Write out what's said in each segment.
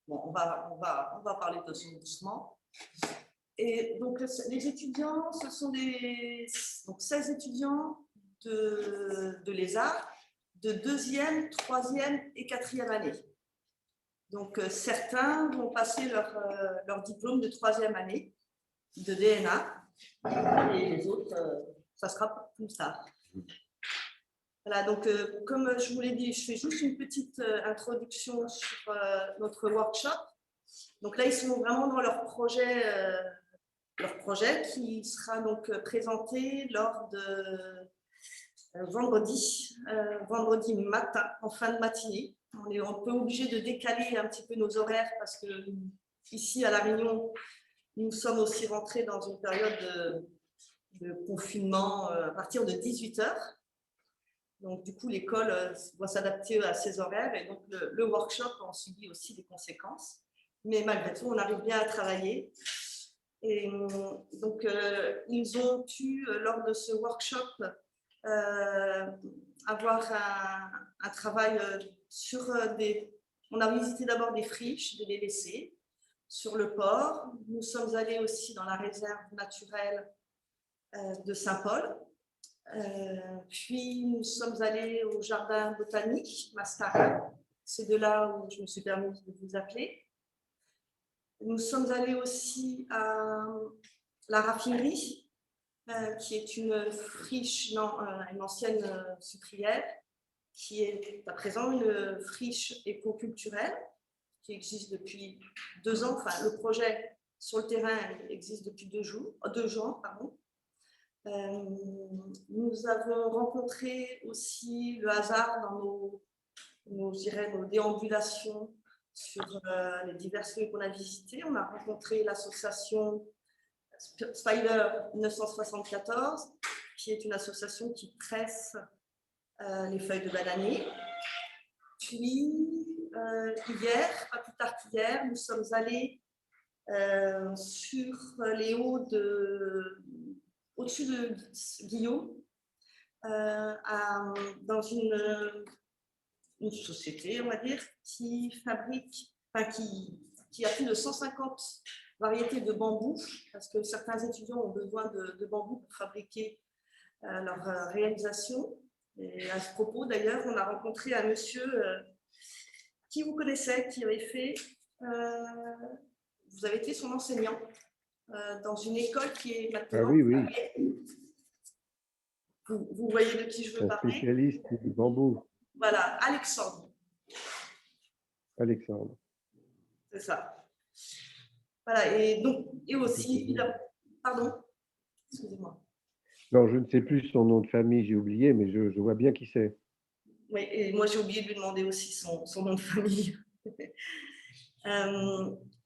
bon, on va parler doucement. Et donc, les étudiants, ce sont donc 16 étudiants de l'ESA, de 2e, 3e et 4e année. Donc, certains vont passer leur diplôme de 3e année de DNA, et les autres, ça sera plus tard. Voilà, donc comme je vous l'ai dit, je fais juste une petite introduction sur notre workshop. Donc là, ils sont vraiment dans leur projet qui sera donc présenté lors de vendredi matin, en fin de matinée. On est un peu obligé de décaler un petit peu nos horaires parce que ici à La Réunion, nous sommes aussi rentrés dans une période de confinement à partir de 18 h. Donc, du coup, l'école doit s'adapter à ces horaires et donc le workshop en subit aussi des conséquences. Mais malgré tout, on arrive bien à travailler. Et donc, ils ont pu, lors de ce workshop, avoir un travail sur des… On a visité d'abord des friches, des délaissés, sur le port. Nous sommes allés aussi dans la réserve naturelle de Saint-Paul. Puis nous sommes allés au jardin botanique Mastara, c'est de là où je me suis permise de vous appeler. Nous sommes allés aussi à la raffinerie, qui est une friche, une ancienne sucrière, qui est à présent une friche éco-culturelle qui existe depuis 2 ans. Enfin, le projet sur le terrain existe depuis 2 ans. Nous avons rencontré aussi le hasard dans nos déambulations sur les diverses lieux qu'on a visités. On a rencontré l'association Spider 1974, qui est une association qui presse les feuilles de bananier. Puis, hier, pas plus tard qu'hier, nous sommes allés sur les hauts au-dessus de Guillaume, dans une société, on va dire, qui fabrique, qui a plus de 150 variétés de bambou, parce que certains étudiants ont besoin de bambou pour fabriquer leur réalisation. Et à ce propos, d'ailleurs, on a rencontré un monsieur qui vous connaissait, qui avait fait… vous avez été son enseignant dans une école qui est maintenant… Ah oui, oui. Vous voyez de qui je veux parler? Spécialiste du bambou. Voilà, Alexandre. Alexandre. C'est ça. Voilà, et donc, et aussi, évidemment… Pardon? Excusez-moi. Non, je ne sais plus son nom de famille, j'ai oublié, mais je vois bien qui c'est. Oui, et moi j'ai oublié de lui demander aussi son nom de famille.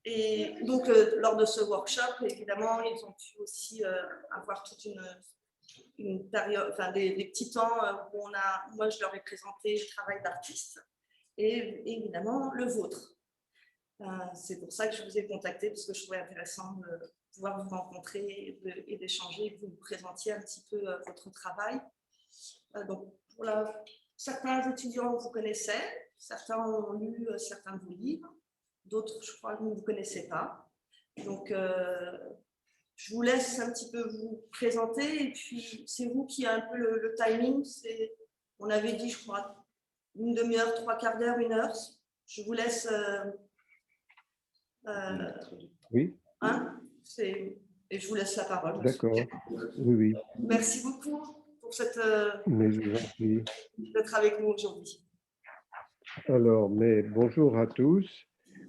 Et donc, lors de ce workshop, évidemment, ils ont pu aussi avoir toute une période, enfin des petits temps où moi je leur ai présenté le travail d'artiste et évidemment le vôtre. C'est pour ça que je vous ai contacté, parce que je trouvais intéressant de pouvoir vous rencontrer et d'échanger, que vous présentiez un petit peu votre travail. Donc, certains étudiants vous connaissaient, certains ont lu certains de vos livres, d'autres, je crois, que vous ne vous connaissez pas. Donc, je vous laisse un petit peu vous présenter, et puis c'est vous qui avez un peu le timing. On avait dit, je crois, une demi-heure, 3/4 d'heure, 1 heure. Je vous laisse… Oui. Et je vous laisse la parole. D'accord. Oui, oui. Merci beaucoup pour Mais je vous en prie. d'être avec nous aujourd'hui. Alors, mais bonjour à tous.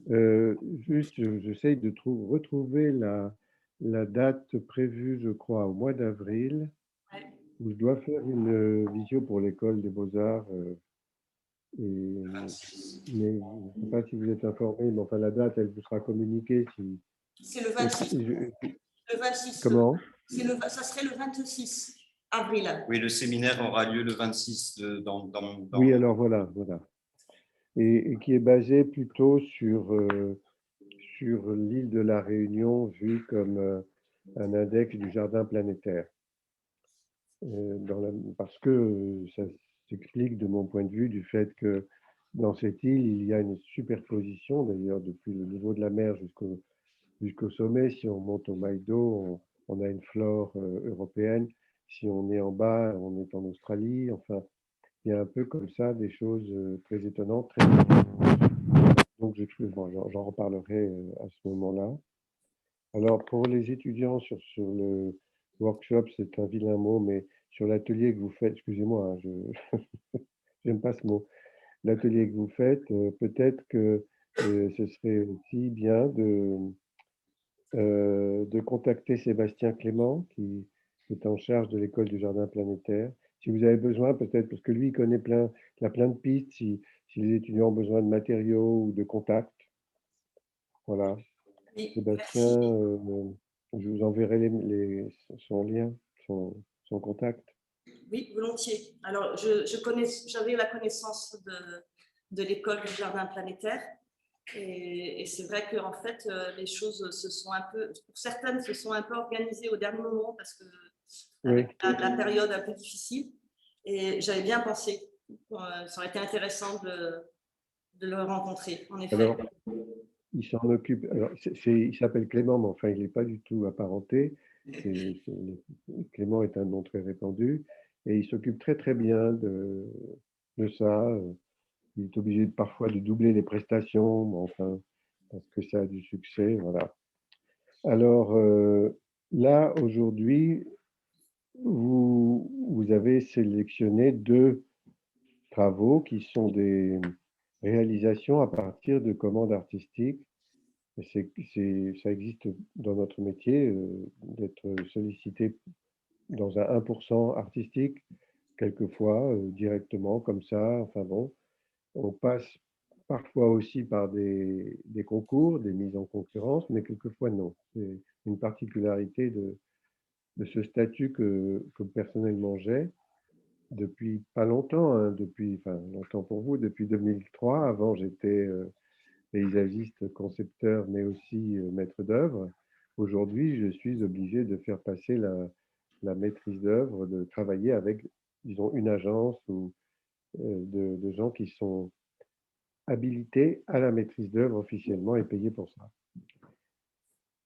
Juste, j'essaye de retrouver la date prévue, je crois, au mois d'avril, où je dois faire une visio pour l'école des Beaux-Arts. Mais je ne sais pas si vous êtes informé, mais enfin, la date, elle vous sera communiquée. C'est le 26. Le 26. Comment? Ça serait le 26 avril. Oui, le séminaire aura lieu le 26 Oui, alors voilà. Et qui est basé plutôt sur l'île de la Réunion, vue comme un index du jardin planétaire. Parce que ça s'explique de mon point de vue du fait que dans cette île, il y a une superposition, d'ailleurs, depuis le niveau de la mer jusqu'au sommet. Si on monte au Maïdo, on a une flore européenne. Si on est en bas, on est en Australie. Enfin, il y a un peu comme ça des choses très étonnantes. Donc, j'en reparlerai à ce moment-là. Alors, pour les étudiants sur le workshop, c'est un vilain mot, mais sur l'atelier que vous faites, excusez-moi, je n'aime pas ce mot, l'atelier que vous faites, peut-être que ce serait aussi bien de contacter Sébastien Clément, qui est en charge de l'école du jardin planétaire. Si vous avez besoin, peut-être, parce que lui, il a plein de pistes, si les étudiants ont besoin de matériaux ou de contacts. Voilà. Oui, Sébastien, merci. je vous enverrai son lien, son contact. Oui, volontiers. Alors, j'avais la connaissance de l'école du jardin planétaire. Et c'est vrai que en fait, les choses se sont un peu, pour certaines, se sont un peu organisées au dernier moment parce que Oui. avec la période un peu difficile. Et j'avais bien pensé, ça aurait été intéressant de le rencontrer, en effet. Alors, il s'en occupe. Alors, il s'appelle Clément, mais enfin, il n'est pas du tout apparenté. Clément est un nom très répandu et il s'occupe très très bien de ça. Il est obligé parfois de doubler les prestations, mais enfin, parce que ça a du succès. Voilà. Alors là, aujourd'hui, vous avez sélectionné 2 travaux qui sont des réalisations à partir de commandes artistiques. Ça existe dans notre métier d'être sollicité dans un 1% artistique, quelquefois directement comme ça. Enfin bon, on passe parfois aussi par des concours, des mises en concurrence, mais quelquefois non. C'est une particularité de ce statut que personnellement j'ai depuis pas longtemps, hein, enfin longtemps pour vous, depuis 2003. Avant, j'étais paysagiste, concepteur, mais aussi maître d'œuvre. Aujourd'hui, je suis obligé de faire passer la maîtrise d'œuvre, de travailler avec, disons, une agence ou de gens qui sont habilités à la maîtrise d'œuvre officiellement et payés pour ça.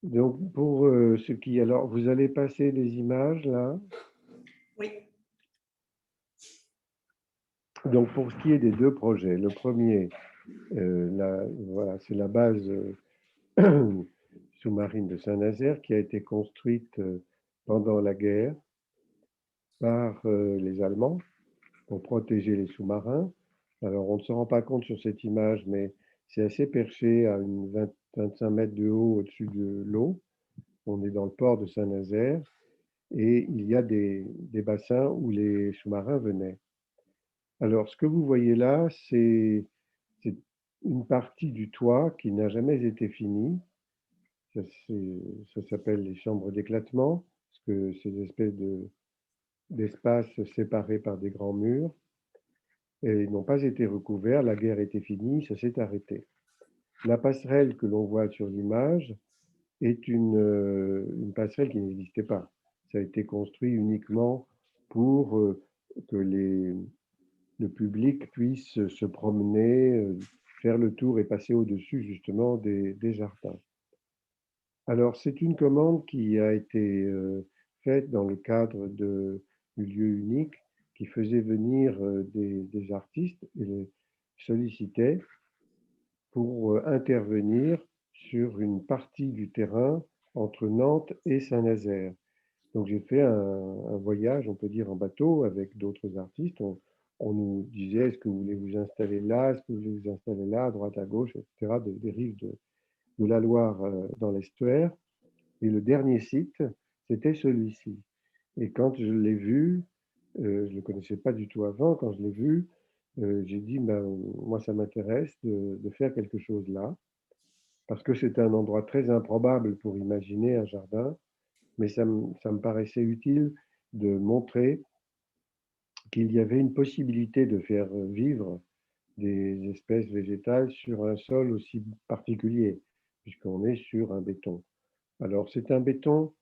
Donc, pour ce qui... Alors, vous allez passer les images là. Oui. Donc, pour ce qui est des 2 projets, le premier, voilà, c'est la base sous-marine de Saint-Nazaire qui a été construite pendant la guerre par les Allemands pour protéger les sous-marins. Alors, on ne se rend pas compte sur cette image, mais c'est assez perché à 25 mètres de haut au-dessus de l'eau. On est dans le port de Saint-Nazaire et il y a des bassins où les sous-marins venaient. Alors, ce que vous voyez là, c'est une partie du toit qui n'a jamais été finie. Ça s'appelle les chambres d'éclatement, parce que c'est des espèces d'espaces séparés par des grands murs. Et ils n'ont pas été recouverts, la guerre était finie, ça s'est arrêté. La passerelle que l'on voit sur l'image est une passerelle qui n'existait pas. Ça a été construit uniquement pour que le public puisse se promener, faire le tour et passer au-dessus justement des jardins. Alors, c'est une commande qui a été faite dans le cadre du lieu unique qui faisait venir des artistes et les sollicitait pour intervenir sur une partie du terrain entre Nantes et Saint-Nazaire. Donc j'ai fait un voyage, on peut dire, en bateau avec d'autres artistes. On nous disait, est-ce que vous voulez vous installer là, est-ce que vous voulez vous installer là, à droite, à gauche, etc., des rives de la Loire dans l'estuaire. Et le dernier site, c'était celui-ci. Et quand je l'ai vu, je ne le connaissais pas du tout avant, quand je l'ai vu, j'ai dit, ben, moi ça m'intéresse de faire quelque chose là, parce que c'est un endroit très improbable pour imaginer un jardin, mais ça me paraissait utile de montrer qu'il y avait une possibilité de faire vivre des espèces végétales sur un sol aussi particulier, puisqu'on est sur un béton. Alors c'est un béton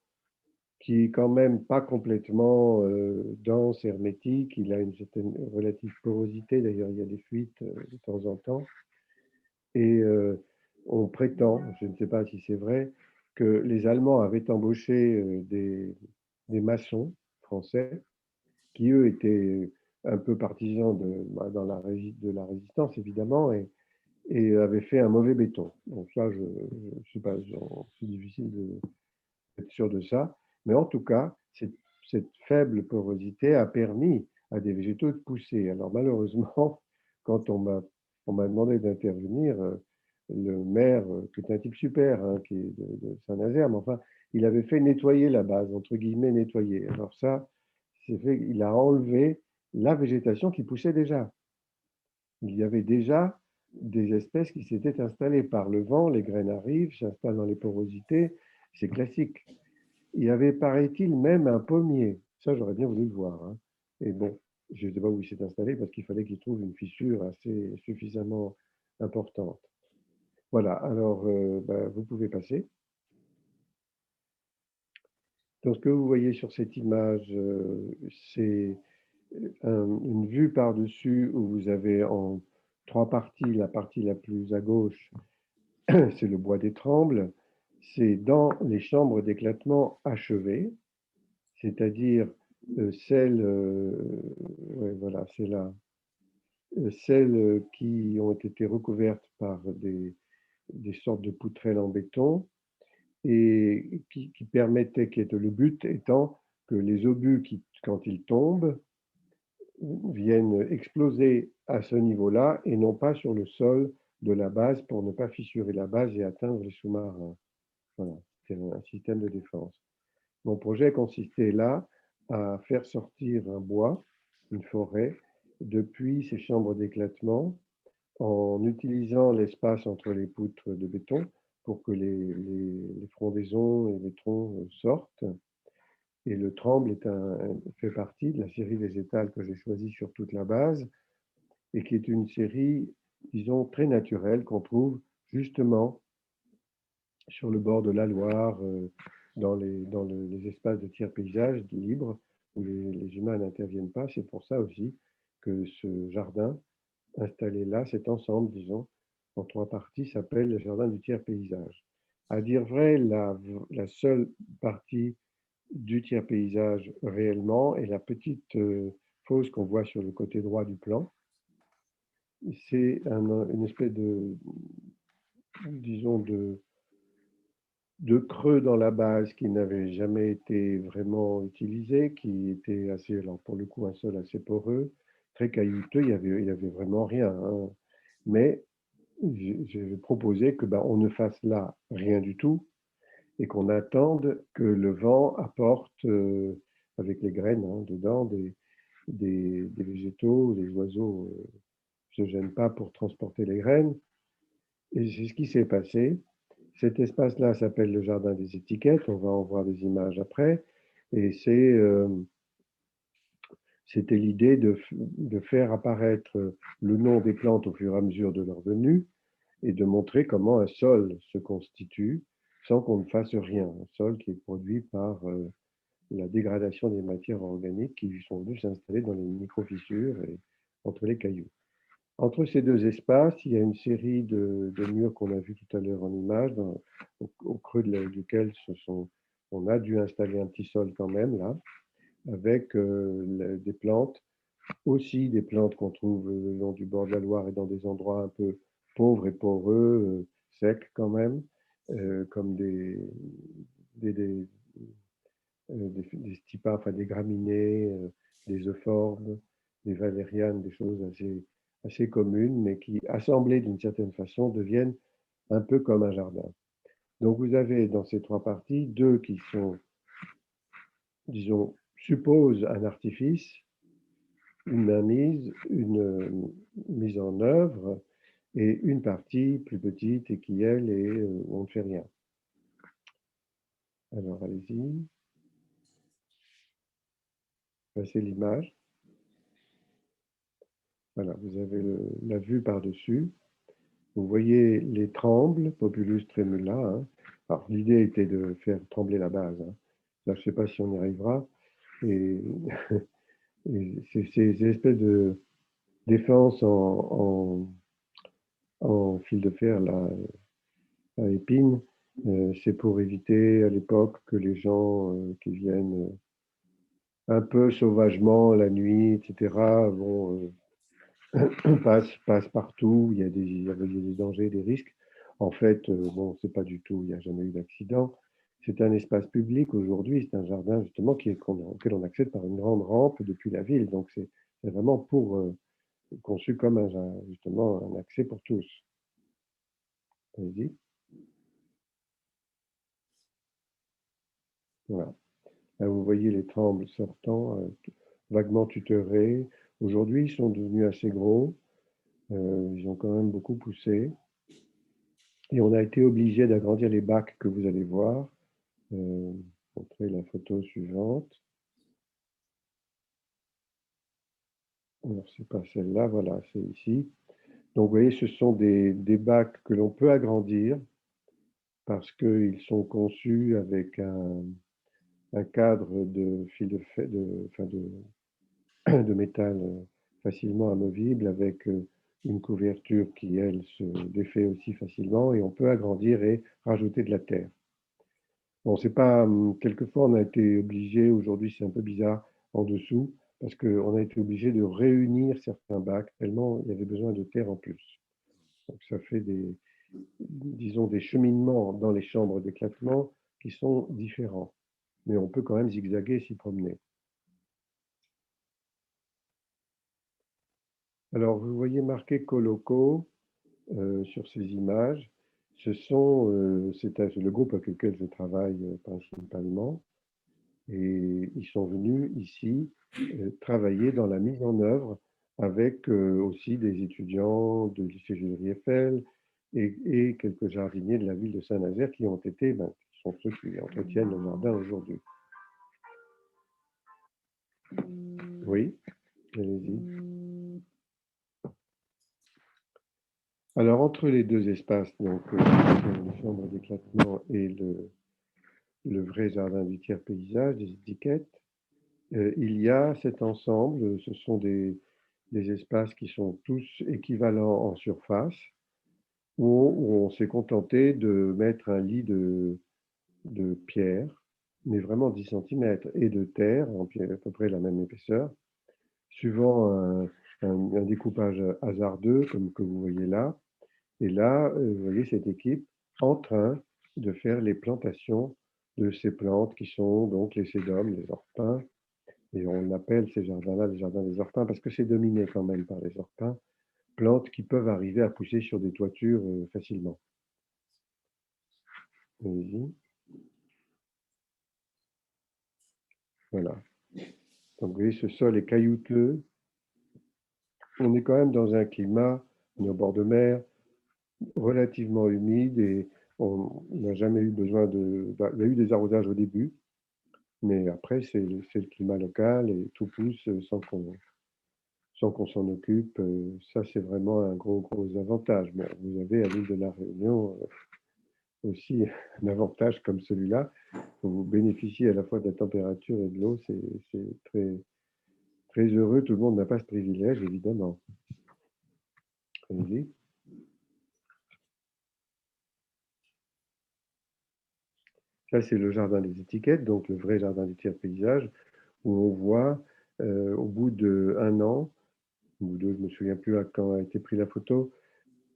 qui est quand même pas complètement dense, hermétique. Il a une certaine relative porosité. D'ailleurs, il y a des fuites de temps en temps. Et on prétend, je ne sais pas si c'est vrai, que les Allemands avaient embauché des maçons français qui, eux, étaient un peu partisans dans de la résistance, évidemment, et avaient fait un mauvais béton. Donc ça, je ne sais pas, c'est difficile d'être sûr de ça. Mais en tout cas, cette faible porosité a permis à des végétaux de pousser. Alors malheureusement, quand on m'a demandé d'intervenir, le maire, qui est un type super, hein, qui est de Saint-Nazaire, mais enfin, il avait fait nettoyer la base, entre guillemets, nettoyer. Alors ça, c'est fait, il a enlevé la végétation qui poussait déjà. Il y avait déjà des espèces qui s'étaient installées par le vent, les graines arrivent, s'installent dans les porosités, c'est classique. Il y avait, paraît-il, même un pommier. Ça, j'aurais bien voulu le voir, hein. Et bon, je ne sais pas où il s'est installé parce qu'il fallait qu'il trouve une fissure assez suffisamment importante. Voilà, alors vous pouvez passer. Donc, ce que vous voyez sur cette image, c'est une vue par-dessus où vous avez en 3 parties. La partie la plus à gauche, c'est le bois des Trembles. C'est dans les chambres d'éclatement achevées, c'est-à-dire celles, ouais, voilà, c'est là, celles qui ont été recouvertes par des sortes de poutrelles en béton et qui permettaient, le but étant que les obus, quand ils tombent, viennent exploser à ce niveau-là et non pas sur le sol de la base pour ne pas fissurer la base et atteindre les sous-marins. Voilà, c'est un système de défense. Mon projet consistait là à faire sortir un bois, une forêt, depuis ces chambres d'éclatement en utilisant l'espace entre les poutres de béton pour que les frondaisons et les troncs sortent. Et le tremble fait partie de la série végétale que j'ai choisie sur toute la base et qui est une série, disons, très naturelle qu'on trouve justement sur le bord de la Loire, dans les espaces de tiers-paysage libres où les humains n'interviennent pas. C'est pour ça aussi que ce jardin installé là, cet ensemble, disons, en 3 parties, s'appelle le jardin du tiers-paysage. À dire vrai, la seule partie du tiers-paysage réellement est la petite fosse qu'on voit sur le côté droit du plan. C'est une espèce disons, de creux dans la base qui n'avait jamais été vraiment utilisé, qui était assez, alors pour le coup, un sol assez poreux, très caillouteux, il y avait vraiment rien, hein. Mais j'ai proposé que on ne fasse là rien du tout et qu'on attende que le vent apporte, avec les graines, hein, dedans, des végétaux, les oiseaux ne se gênent pas pour transporter les graines. Et c'est ce qui s'est passé. Cet espace-là s'appelle le jardin des étiquettes. On va en voir des images après. Et c'était l'idée de faire apparaître le nom des plantes au fur et à mesure de leur venue et de montrer comment un sol se constitue sans qu'on ne fasse rien. Un sol qui est produit par la dégradation des matières organiques qui sont venues s'installer dans les micro-fissures et entre les cailloux. Entre ces deux espaces, il y a une série de murs qu'on a vus tout à l'heure en image, au creux duquel on a dû installer un petit sol quand même, là, avec des plantes, aussi des plantes qu'on trouve le long du bord de la Loire et dans des endroits un peu pauvres et poreux, secs quand même, comme des stipas, enfin des graminées, des euphorbes, des valérianes, des choses assez communes, mais qui, assemblées d'une certaine façon, deviennent un peu comme un jardin. Donc vous avez dans ces 3 parties 2 qui sont, disons, supposent un artifice, une mainmise, une mise en œuvre, et une partie plus petite et qui, elle, est où on ne fait rien. Alors, allez-y. C'est l'image. Voilà, vous avez la vue par-dessus. Vous voyez les trembles, Populus tremula, hein. Alors, l'idée était de faire trembler la base, hein. Là, je ne sais pas si on y arrivera. Et, et ces espèces de défense en fil de fer là, à épines, c'est pour éviter à l'époque que les gens qui viennent un peu sauvagement la nuit, etc., bon, passent partout, il y avait des dangers, des risques. En fait, bon, c'est pas du tout, il n'y a jamais eu d'accident. C'est un espace public aujourd'hui, c'est un jardin justement auquel on accède par une grande rampe depuis la ville. Donc c'est vraiment conçu comme justement un accès pour tous. Allez-y. Voilà. Là, vous voyez les trembles sortant, vaguement tuteurés. Aujourd'hui, ils sont devenus assez gros. Ils ont quand même beaucoup poussé. Et on a été obligé d'agrandir les bacs que vous allez voir. Montrer la photo suivante. Alors, c'est pas celle-là, voilà, c'est ici. Donc, vous voyez, ce sont des bacs que l'on peut agrandir parce qu'ils sont conçus avec un cadre de fil de métal facilement amovible avec une couverture qui, elle, se défait aussi facilement et on peut agrandir et rajouter de la terre. Bon, c'est pas. Quelquefois, on a été obligé, aujourd'hui c'est un peu bizarre, en dessous, parce qu'on a été obligé de réunir certains bacs, tellement il y avait besoin de terre en plus. Donc ça fait disons, des cheminements dans les chambres d'éclatement qui sont différents. Mais on peut quand même zigzaguer et s'y promener. Alors, vous voyez marqué Coloco sur ces images. C'est le groupe avec lequel je travaille principalement. Et ils sont venus ici travailler dans la mise en œuvre avec aussi des étudiants du lycée Jules Eiffel et quelques jardiniers de la ville de Saint-Nazaire qui sont ceux qui entretiennent le jardin aujourd'hui. Oui, allez-y. Alors, entre les deux espaces, donc les chambres d'éclatement et le vrai jardin du tiers paysage, des étiquettes, il y a cet ensemble, ce sont des espaces qui sont tous équivalents en surface, où on s'est contenté de mettre un lit de pierre, mais vraiment 10 cm, et de terre, en pierre, à peu près la même épaisseur, suivant un découpage hasardeux, comme que vous voyez là. Et là, vous voyez cette équipe en train de faire les plantations de ces plantes qui sont donc les sédums, les orpins, et on appelle ces jardins-là les jardins des orpins parce que c'est dominé quand même par les orpins, plantes qui peuvent arriver à pousser sur des toitures facilement. Allez-y. Voilà. Donc vous voyez, ce sol est caillouteux. On est quand même dans un climat, on est au bord de mer, relativement humide et on n'a jamais eu besoin il y a eu des arrosages au début, mais après c'est le climat local et tout pousse sans qu'on s'en occupe. Ça, c'est vraiment un gros avantage. Bon, vous avez à l'île de la Réunion aussi un avantage comme celui-là. Vous bénéficiez à la fois de la température et de l'eau. C'est très heureux. Tout le monde n'a pas ce privilège, évidemment. Allez-y. Ça, c'est le jardin des étiquettes, donc le vrai jardin du tiers paysage, où on voit au bout d'1 an, ou deux, je ne me souviens plus à quand a été prise la photo,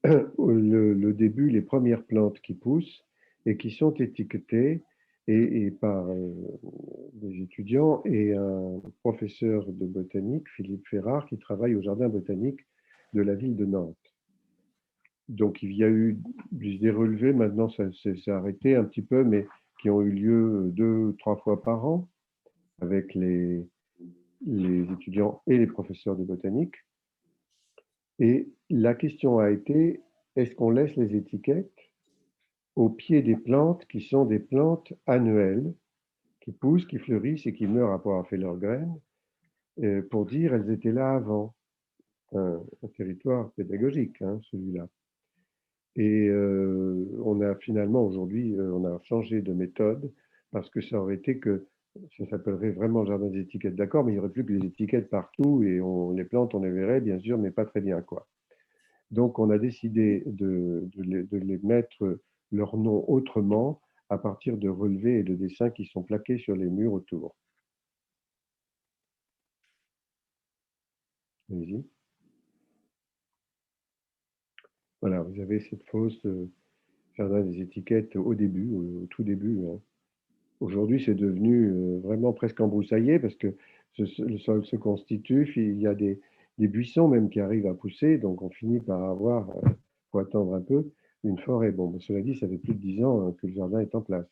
le début, les premières plantes qui poussent et qui sont étiquetées et par des étudiants et un professeur de botanique, Philippe Ferrard, qui travaille au jardin botanique de la ville de Nantes. Donc il y a eu des relevés, maintenant ça s'est arrêté un petit peu, mais qui ont eu lieu 2-3 fois par an avec les étudiants et les professeurs de botanique. Et la question a été, est-ce qu'on laisse les étiquettes au pied des plantes qui sont des plantes annuelles, qui poussent, qui fleurissent et qui meurent après avoir fait leurs graines, pour dire elles étaient là avant. Un territoire pédagogique, hein, celui-là. Et on a finalement aujourd'hui, on a changé de méthode parce que ça aurait été que Ça s'appellerait vraiment jardin des étiquettes, d'accord, mais il n'y aurait plus que des étiquettes partout et les plantes, on les verrait, bien sûr, mais pas très bien, quoi. Donc, on a décidé de les mettre leur nom autrement à partir de relevés et de dessins qui sont plaqués sur les murs autour. Allez-y. Voilà, vous avez cette fausse jardin des étiquettes au début, au tout début, hein. Aujourd'hui, c'est devenu vraiment presque embroussaillé parce que le sol se constitue, il y a des buissons même qui arrivent à pousser, donc on finit par avoir, faut attendre un peu, une forêt. Bon, mais cela dit, ça fait plus de 10 ans que le jardin est en place.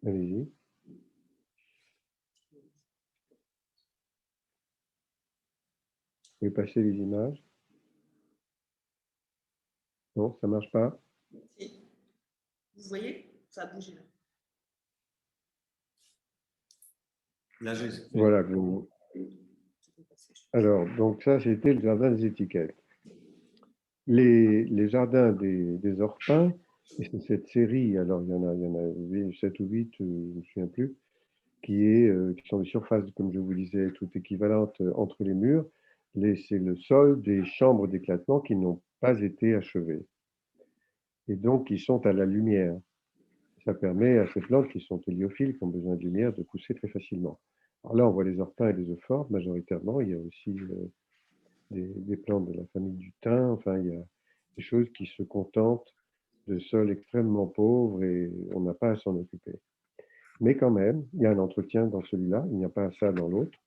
Allez-y. Vous pouvez passer les images. Non, ça marche pas. Si. Vous voyez, ça a bougé là. Là, Voilà. Alors, donc ça, c'était le jardin des étiquettes. Les jardins des orpins, et c'est cette série, alors il y en a 7 ou 8, je ne me souviens plus, qui sont des surfaces, comme je vous disais, toutes équivalentes entre les murs. C'est le sol des chambres d'éclatement qui n'ont pas été achevées et donc qui sont à la lumière. Ça permet à ces plantes qui sont héliophiles, qui ont besoin de lumière, de pousser très facilement. Alors là, on voit les orpins et les euphorbes majoritairement. Il y a aussi des plantes de la famille du thym. Enfin, il y a des choses qui se contentent de sols extrêmement pauvres et on n'a pas à s'en occuper. Mais quand même, il y a un entretien dans celui-là, il n'y a pas ça dans l'autre.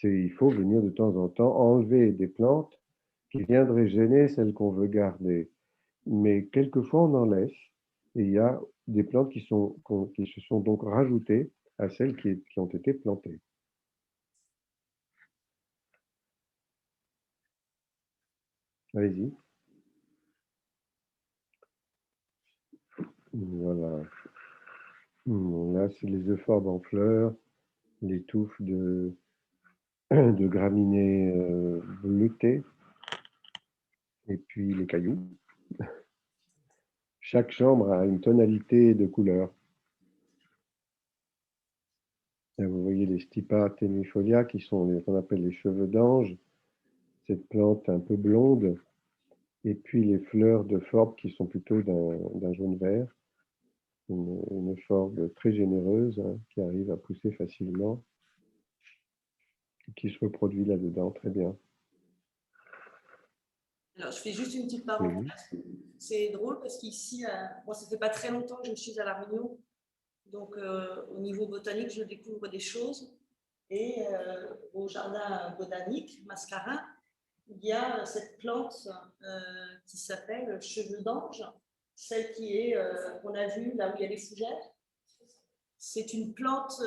Il faut venir de temps en temps enlever des plantes qui viendraient gêner celles qu'on veut garder. Mais quelquefois, on en laisse. Et il y a des plantes qui se sont donc rajoutées à celles qui ont été plantées. Allez-y. Voilà. Là, c'est les euphorbes en fleurs, les touffes de graminées bleutées, et puis les cailloux. Chaque chambre a une tonalité de couleur. Là, vous voyez les Stipa tenuifolia qui sont qu'on appelle les cheveux d'ange, cette plante un peu blonde, et puis les fleurs de forbe qui sont plutôt d'un jaune vert, une forbe très généreuse hein, qui arrive à pousser facilement, qui se reproduit là-dedans très bien. Alors, je fais juste une petite parenthèse. C'est drôle parce qu'ici, moi, ça fait pas très longtemps que je suis à La Réunion. Donc, au niveau botanique, je découvre des choses. Et au jardin botanique, Mascarin, il y a cette plante qui s'appelle cheveux d'ange, celle qu'on a vue là où il y a les fougères. C'est une plante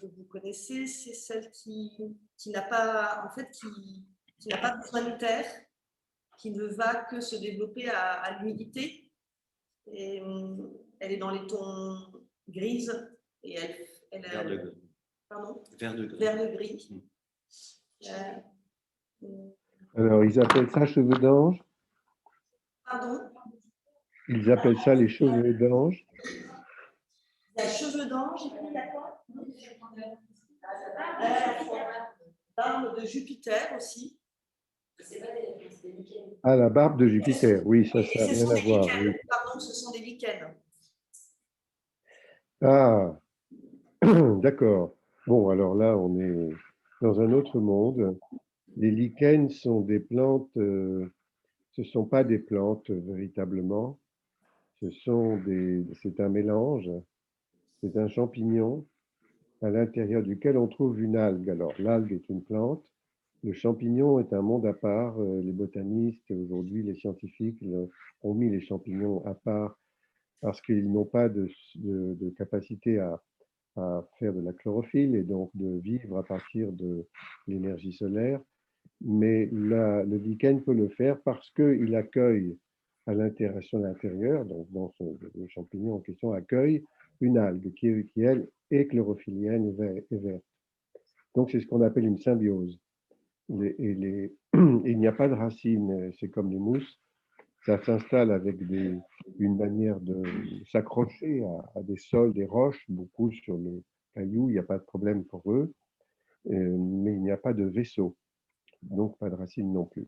que vous connaissez, c'est celle qui n'a pas, en fait, qui n'a pas besoin de terre, qui ne va que se développer à l'humidité. Et elle est dans les tons grises et vert de gris. Pardon, vert de gris. Vert de gris. Alors, ils appellent ça cheveux d'ange. Pardon. Ils appellent ça les cheveux d'ange. Il y a cheveux d'ange, d'accord. Barbe de Jupiter aussi. Ah, la barbe de Jupiter, oui, ça n'a rien à voir. Oui. Pardon, ce sont des lichens. Ah, d'accord. Bon, alors là, on est dans un autre monde. Les lichens sont des plantes, ce ne sont pas des plantes véritablement. C'est un mélange, c'est un champignon à l'intérieur duquel on trouve une algue. Alors, l'algue est une plante, le champignon est un monde à part. Les botanistes, aujourd'hui les scientifiques, ont mis les champignons à part parce qu'ils n'ont pas de capacité à faire de la chlorophylle et donc de vivre à partir de l'énergie solaire. Mais le lichen peut le faire parce qu'il accueille à l'intérieur, donc le champignon en question accueille une algue qui elle, est chlorophyllienne et verte. Donc c'est ce qu'on appelle une symbiose. Il n'y a pas de racines, c'est comme les mousses, ça s'installe avec une manière de s'accrocher à des sols, des roches, beaucoup sur le caillou, il n'y a pas de problème pour eux, mais il n'y a pas de vaisseau, donc pas de racines non plus.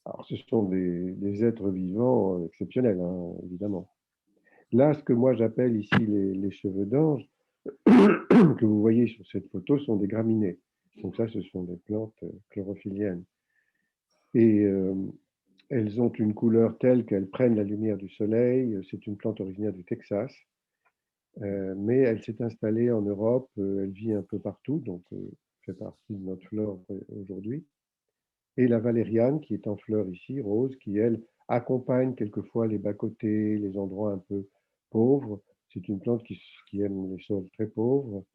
Alors, ce sont des êtres vivants exceptionnels, hein, évidemment. Là, ce que moi j'appelle ici les cheveux d'ange, que vous voyez sur cette photo, sont des graminées. Donc ça, ce sont des plantes chlorophylliennes. Et elles ont une couleur telle qu'elles prennent la lumière du soleil. C'est une plante originaire du Texas, mais elle s'est installée en Europe. Elle vit un peu partout, donc fait partie de notre flore aujourd'hui. Et la valériane, qui est en fleur ici, rose, qui, elle, accompagne quelquefois les bas-côtés, les endroits un peu pauvres. C'est une plante qui aime les sols très pauvres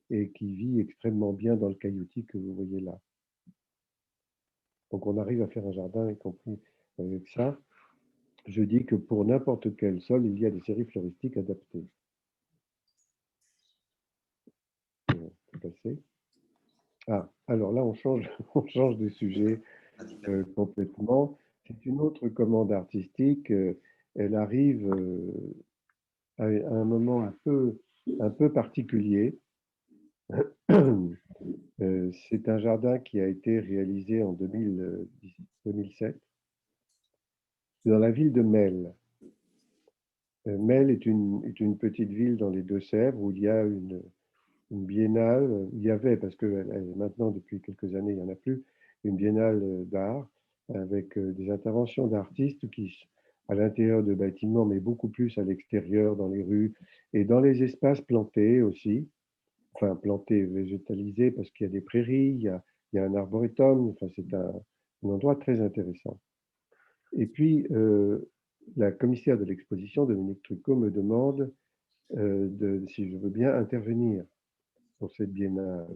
et qui vit extrêmement bien dans le cailloutis que vous voyez là. Donc on arrive à faire un jardin, y compris avec ça. Je dis que pour n'importe quel sol, il y a des séries floristiques adaptées. Ah, alors là, on change, on change de sujet complètement. C'est une autre commande artistique. Elle arrive à un moment un peu particulier. C'est un jardin qui a été réalisé en 2007 dans la ville de Melle. Melle est une petite ville dans les Deux-Sèvres où il y a une biennale. Il y avait, parce que maintenant, depuis quelques années, il n'y en a plus, une biennale d'art avec des interventions d'artistes qui, à l'intérieur de bâtiments, mais beaucoup plus à l'extérieur, dans les rues et dans les espaces plantés aussi. Enfin, plantés, végétalisés, parce qu'il y a des prairies, il y a un arboretum. Enfin, c'est un endroit très intéressant. Et puis, la commissaire de l'exposition, Dominique Trucot, me demande si je veux bien intervenir pour cette biennale.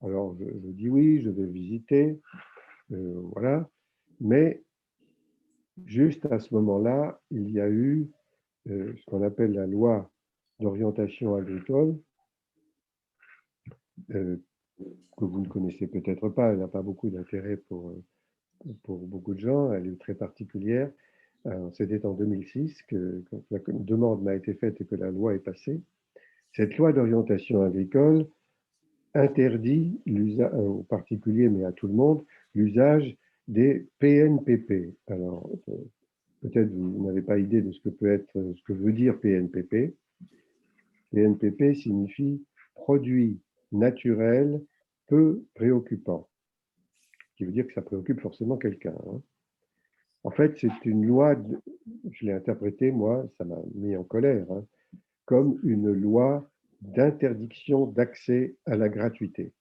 Alors, je dis oui, je vais visiter, voilà. Mais juste à ce moment-là, il y a eu ce qu'on appelle la loi d'orientation agricole, que vous ne connaissez peut-être pas, elle n'a pas beaucoup d'intérêt pour beaucoup de gens, elle est très particulière. C'était en 2006 que la demande m'a été faite et que la loi est passée. Cette loi d'orientation agricole interdit aux particuliers, mais à tout le monde, l'usage des PNPP. Alors, peut-être vous n'avez pas idée de ce que peut être, ce que veut dire PNPP. PNPP signifie produit naturel peu préoccupant, ce qui veut dire que ça préoccupe forcément quelqu'un. Hein. En fait, c'est une loi, je l'ai interprétée, moi, ça m'a mis en colère, hein, comme une loi d'interdiction d'accès à la gratuité.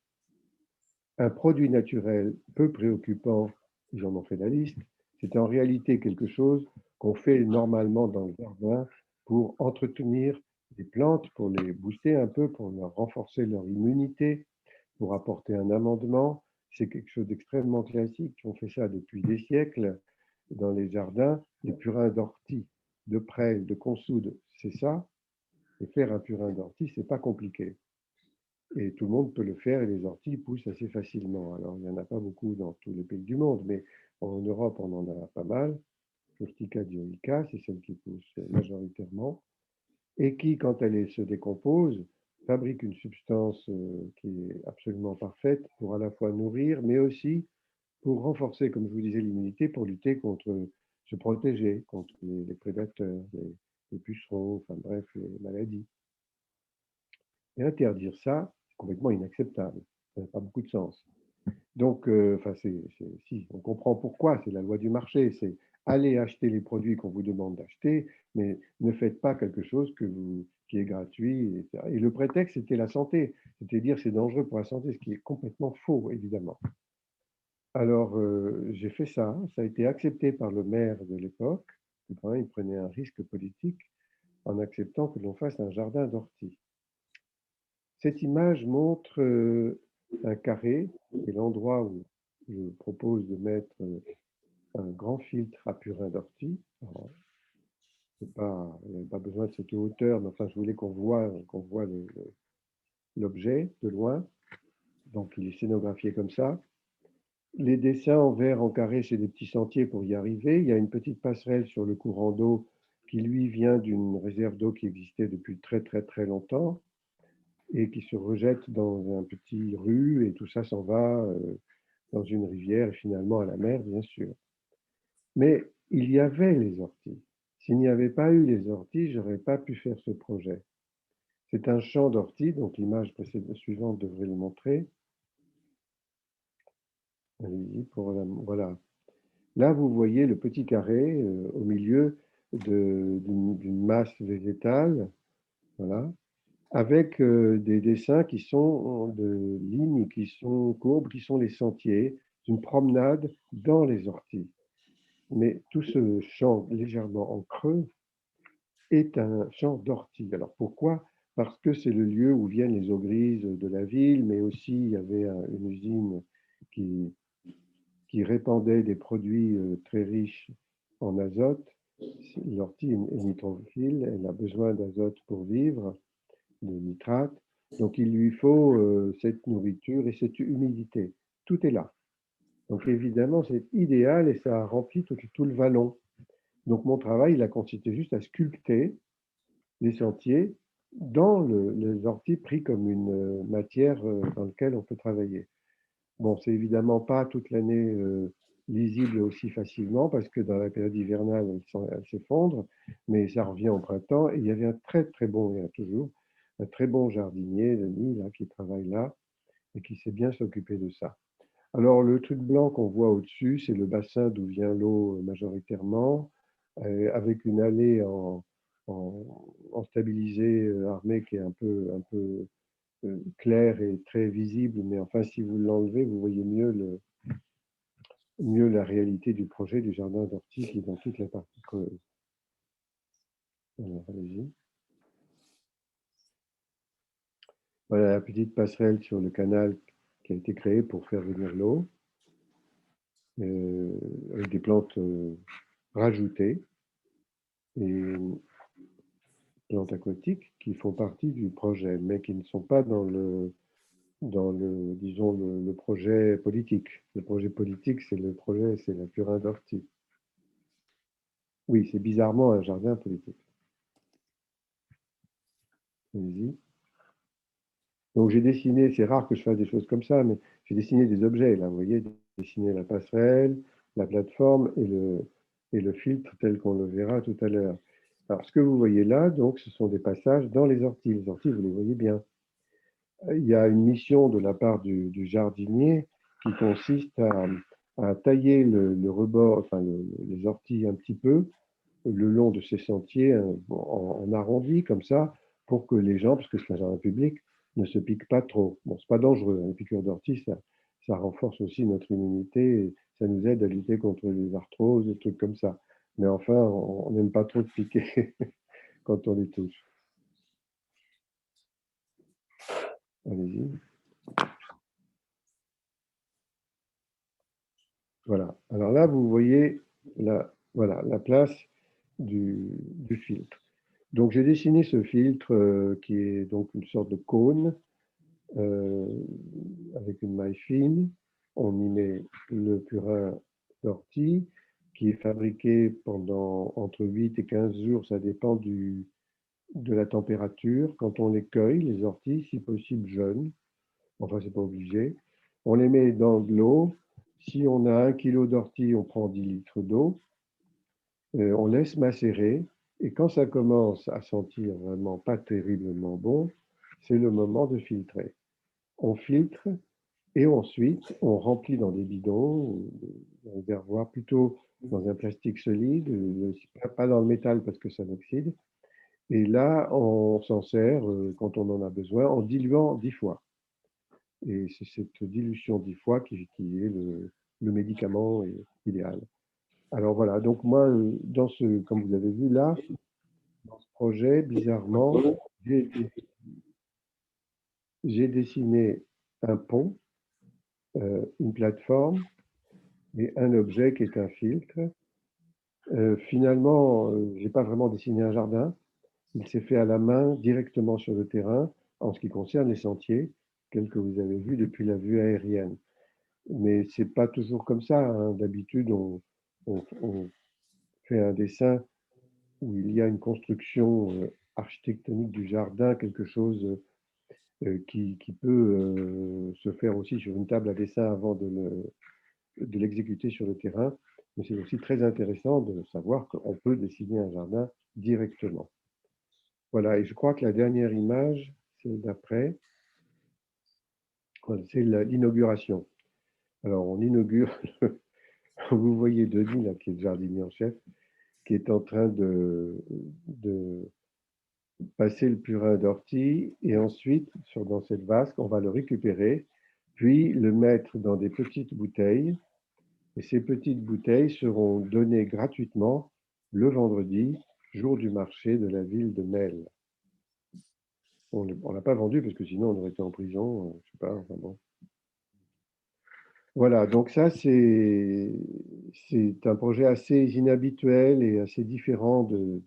Un produit naturel peu préoccupant, j'en ai fait la liste, c'est en réalité quelque chose qu'on fait normalement dans le jardin pour entretenir les plantes, pour les booster un peu, pour leur renforcer leur immunité, pour apporter un amendement. C'est quelque chose d'extrêmement classique. On fait ça depuis des siècles dans les jardins. Les purins d'ortie, de prêle, de consoude, c'est ça. Et faire un purin d'ortie, c'est pas compliqué. Et tout le monde peut le faire et les orties poussent assez facilement. Alors, il n'y en a pas beaucoup dans tous les pays du monde, mais en Europe, on en a pas mal. Urtica dioica, c'est celle qui pousse majoritairement et qui, quand elle se décompose, fabrique une substance qui est absolument parfaite pour à la fois nourrir, mais aussi pour renforcer, comme je vous disais, l'immunité, pour lutter contre, se protéger contre les prédateurs, les pucerons, enfin bref, les maladies. Et interdire ça, c'est complètement inacceptable. Ça n'a pas beaucoup de sens. Donc, si, on comprend pourquoi, c'est la loi du marché, c'est aller acheter les produits qu'on vous demande d'acheter, mais ne faites pas quelque chose qui est gratuit, etc. Et le prétexte, c'était la santé, c'est-à-dire c'est dangereux pour la santé, ce qui est complètement faux, évidemment. Alors, j'ai fait ça, ça a été accepté par le maire de l'époque, il prenait un risque politique en acceptant que l'on fasse un jardin d'orties. Cette image montre un carré, qui est l'endroit où je propose de mettre un grand filtre à purin d'ortie. Il n'y a pas besoin de cette hauteur, mais enfin, je voulais qu'on voit l'objet de loin. Donc, il est scénographié comme ça. Les dessins en vert, en carré, c'est des petits sentiers pour y arriver. Il y a une petite passerelle sur le courant d'eau qui, lui, vient d'une réserve d'eau qui existait depuis très, très, très longtemps et qui se rejette dans un petit rue et tout ça s'en va dans une rivière et finalement à la mer, bien sûr. Mais il y avait les orties. S'il n'y avait pas eu les orties, je n'aurais pas pu faire ce projet. C'est un champ d'orties, donc l'image suivante devrait le montrer. Allez-y, voilà. Là, vous voyez le petit carré au milieu d'une masse végétale, voilà, avec des dessins qui sont de lignes, qui sont courbes, qui sont les sentiers d'une promenade dans les orties. Mais tout ce champ légèrement en creux est un champ d'orties. Alors pourquoi? Parce que c'est le lieu où viennent les eaux grises de la ville, mais aussi il y avait une usine qui, qui répandait des produits très riches en azote. L'ortie est nitrophile, elle a besoin d'azote pour vivre, de nitrate. Donc il lui faut cette nourriture et cette humidité. Tout est là. Donc évidemment, c'est idéal et ça a rempli tout le vallon. Donc mon travail, il a consisté juste à sculpter les sentiers dans les orties pris comme une matière dans laquelle on peut travailler. Bon, c'est évidemment pas toute l'année lisible aussi facilement parce que dans la période hivernale, elle s'effondre, mais ça revient au printemps. Et il y avait un très très bon, il y a toujours, un très bon jardinier, Denis, là, qui travaille là et qui sait bien s'occuper de ça. Alors, le truc blanc qu'on voit au-dessus, c'est le bassin d'où vient l'eau majoritairement, avec une allée en stabilisé armé qui est un peu clair et très visible, mais enfin, si vous l'enlevez, vous voyez mieux la réalité du projet du jardin d'ortie qui est dans toute la partie creuse. Alors, allez-y. Voilà la petite passerelle sur le canal qui a été créée pour faire venir l'eau, avec des plantes rajoutées et plantes aquatiques qui font partie du projet, mais qui ne sont pas dans disons, le projet politique. Le projet politique, c'est la purin d'ortie. Oui, c'est bizarrement un jardin politique. Allez-y. Donc j'ai dessiné, c'est rare que je fasse des choses comme ça, mais j'ai dessiné des objets. Là, vous voyez, j'ai dessiné la passerelle, la plateforme et le filtre tel qu'on le verra tout à l'heure. Alors, ce que vous voyez là, donc, ce sont des passages dans les orties. Les orties, vous les voyez bien. Il y a une mission de la part du jardinier qui consiste à tailler le rebord, enfin les orties un petit peu le long de ces sentiers en arrondi comme ça pour que les gens, parce que c'est un jardin public, ne se piquent pas trop. Bon, c'est pas dangereux, hein, les piqûres d'ortie, ça renforce aussi notre immunité et ça nous aide à lutter contre les arthroses, des trucs comme ça. Mais enfin, on n'aime pas trop se piquer quand on les touche. Allez-y. Voilà. Alors là, vous voyez voilà, la place du filtre. Donc, j'ai dessiné ce filtre qui est donc une sorte de cône avec une maille fine. On y met le purin d'ortie qui est fabriqué pendant entre 8 et 15 jours, ça dépend de la température. Quand on les cueille, les orties, si possible jeunes, enfin c'est pas obligé, on les met dans de l'eau. Si on a 1 kilo d'ortie, on prend 10 litres d'eau, on laisse macérer et quand ça commence à sentir vraiment pas terriblement bon, c'est le moment de filtrer. On filtre et ensuite on remplit dans des bidons, dans un réservoir, plutôt dans un plastique solide, pas dans le métal parce que ça l'oxyde. Et là, on s'en sert quand on en a besoin en diluant 10 fois. Et c'est cette dilution 10 fois qui est le médicament idéal. Alors voilà, donc moi, comme vous avez vu là, dans ce projet, bizarrement, j'ai dessiné un pont, une plateforme et un objet qui est un filtre. Finalement, je n'ai pas vraiment dessiné un jardin. Il s'est fait à la main directement sur le terrain en ce qui concerne les sentiers, tels que vous avez vus depuis la vue aérienne. mais ce n'est pas toujours comme ça, hein. D'habitude, on fait un dessin où il y a une construction architectonique du jardin, quelque chose qui peut se faire aussi sur une table à dessin avant de l'exécuter sur le terrain. Mais c'est aussi très intéressant de savoir qu'on peut dessiner un jardin directement. Voilà, et je crois que la dernière image, c'est d'après, c'est l'inauguration. Alors, on inaugure, vous voyez Denis, là, qui est le jardinier en chef, qui est en train de passer le purin d'ortie, et ensuite, dans cette vasque, on va le récupérer, puis le mettre dans des petites bouteilles, et ces petites bouteilles seront données gratuitement le vendredi, jour du marché de la ville de Melle. On ne l'a pas vendu parce que sinon on aurait été en prison, je sais pas, enfin bon. Voilà, donc ça c'est un projet assez inhabituel et assez différent de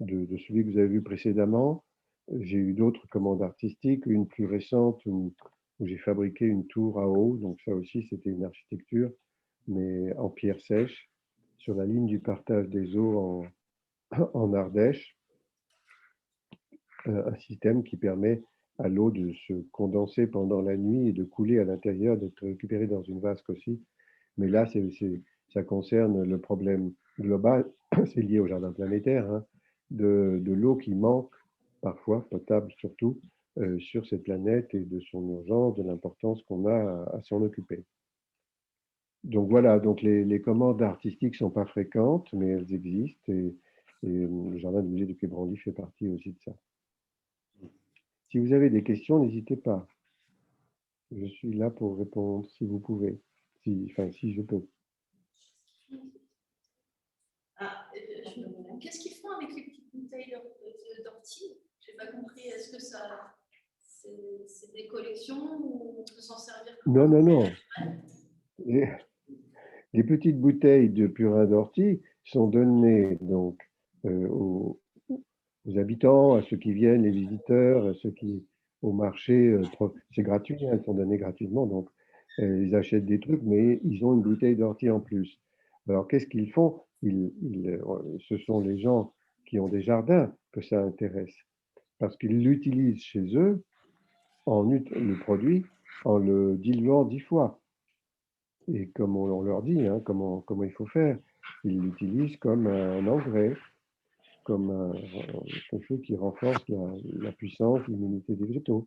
celui que vous avez vu précédemment. J'ai eu d'autres commandes artistiques, une plus récente où j'ai fabriqué une tour à eau, donc ça aussi c'était une architecture, mais en pierre sèche, sur la ligne du partage des eaux en Ardèche, un système qui permet à l'eau de se condenser pendant la nuit et de couler à l'intérieur, d'être récupérée dans une vasque aussi. Mais là, ça concerne le problème global, c'est lié au jardin planétaire, hein, de l'eau qui manque, parfois potable surtout, sur cette planète et de son urgence, de l'importance qu'on a à s'en occuper. Donc voilà, donc les commandes artistiques ne sont pas fréquentes, mais elles existent et le jardin du musée du Quai Branly fait partie aussi de ça. Si vous avez des questions, n'hésitez pas. Je suis là pour répondre si vous pouvez, si je peux. Qu'est-ce qu'ils font avec les petites bouteilles d'ortie? Je n'ai pas compris. Est-ce que c'est des collections ou on peut s'en servir comme Non, non, non. Les petites bouteilles de purin d'ortie sont données donc aux habitants, à ceux qui viennent, les visiteurs, à ceux qui au marché. C'est gratuit, hein, elles sont données gratuitement, donc ils achètent des trucs, mais ils ont une bouteille d'ortie en plus. Alors qu'est-ce qu'ils font? Ce sont les gens qui ont des jardins que ça intéresse, parce qu'ils l'utilisent chez eux, le produit, en le diluant 10 fois. Et comme on leur dit, hein, comment il faut faire, ils l'utilisent comme un engrais, comme quelque chose qui renforce la puissance, l'immunité des végétaux.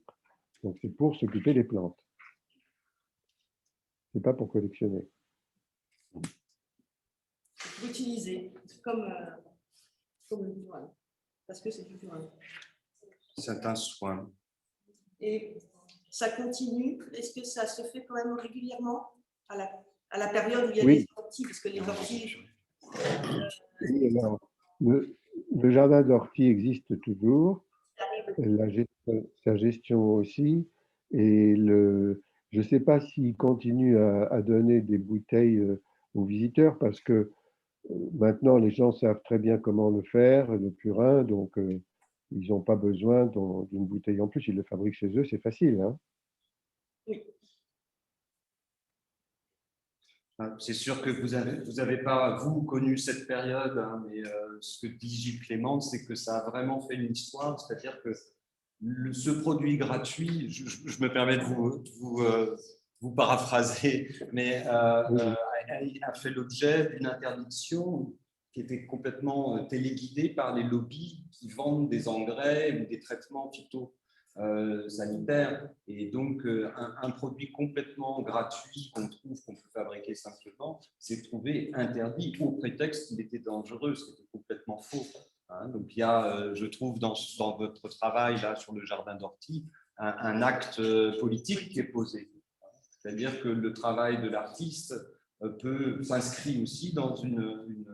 Donc c'est pour s'occuper des plantes. C'est pas pour collectionner. Pour utiliser, comme le purin, parce que c'est du purin. C'est un soin. Et ça continue. Est-ce que ça se fait quand même régulièrement à la période où il y a les orties, parce que les orties. Oui, alors, le jardin d'ortie existe toujours, sa gestion aussi, et je ne sais pas s'il continue à donner des bouteilles aux visiteurs, parce que maintenant les gens savent très bien comment le faire, le purin, donc ils n'ont pas besoin d'une bouteille en plus, ils le fabriquent chez eux, c'est facile. Hein. Oui. C'est sûr que vous avez pas, vous, connu cette période, hein, mais ce que dit Gilles Clément, c'est que ça a vraiment fait une histoire, c'est-à-dire que ce produit gratuit, je me permets de vous paraphraser, mais a fait l'objet d'une interdiction qui était complètement téléguidée par les lobbies qui vendent des engrais ou des traitements phytosanitaires. Et donc, un produit complètement gratuit qu'on peut fabriquer simplement, s'est trouvé interdit au prétexte qu'il était dangereux, ce qui était complètement faux. Donc, il y a, je trouve, dans votre travail là, sur le jardin d'ortie, un acte politique qui est posé. C'est-à-dire que le travail de l'artiste s'inscrit aussi dans une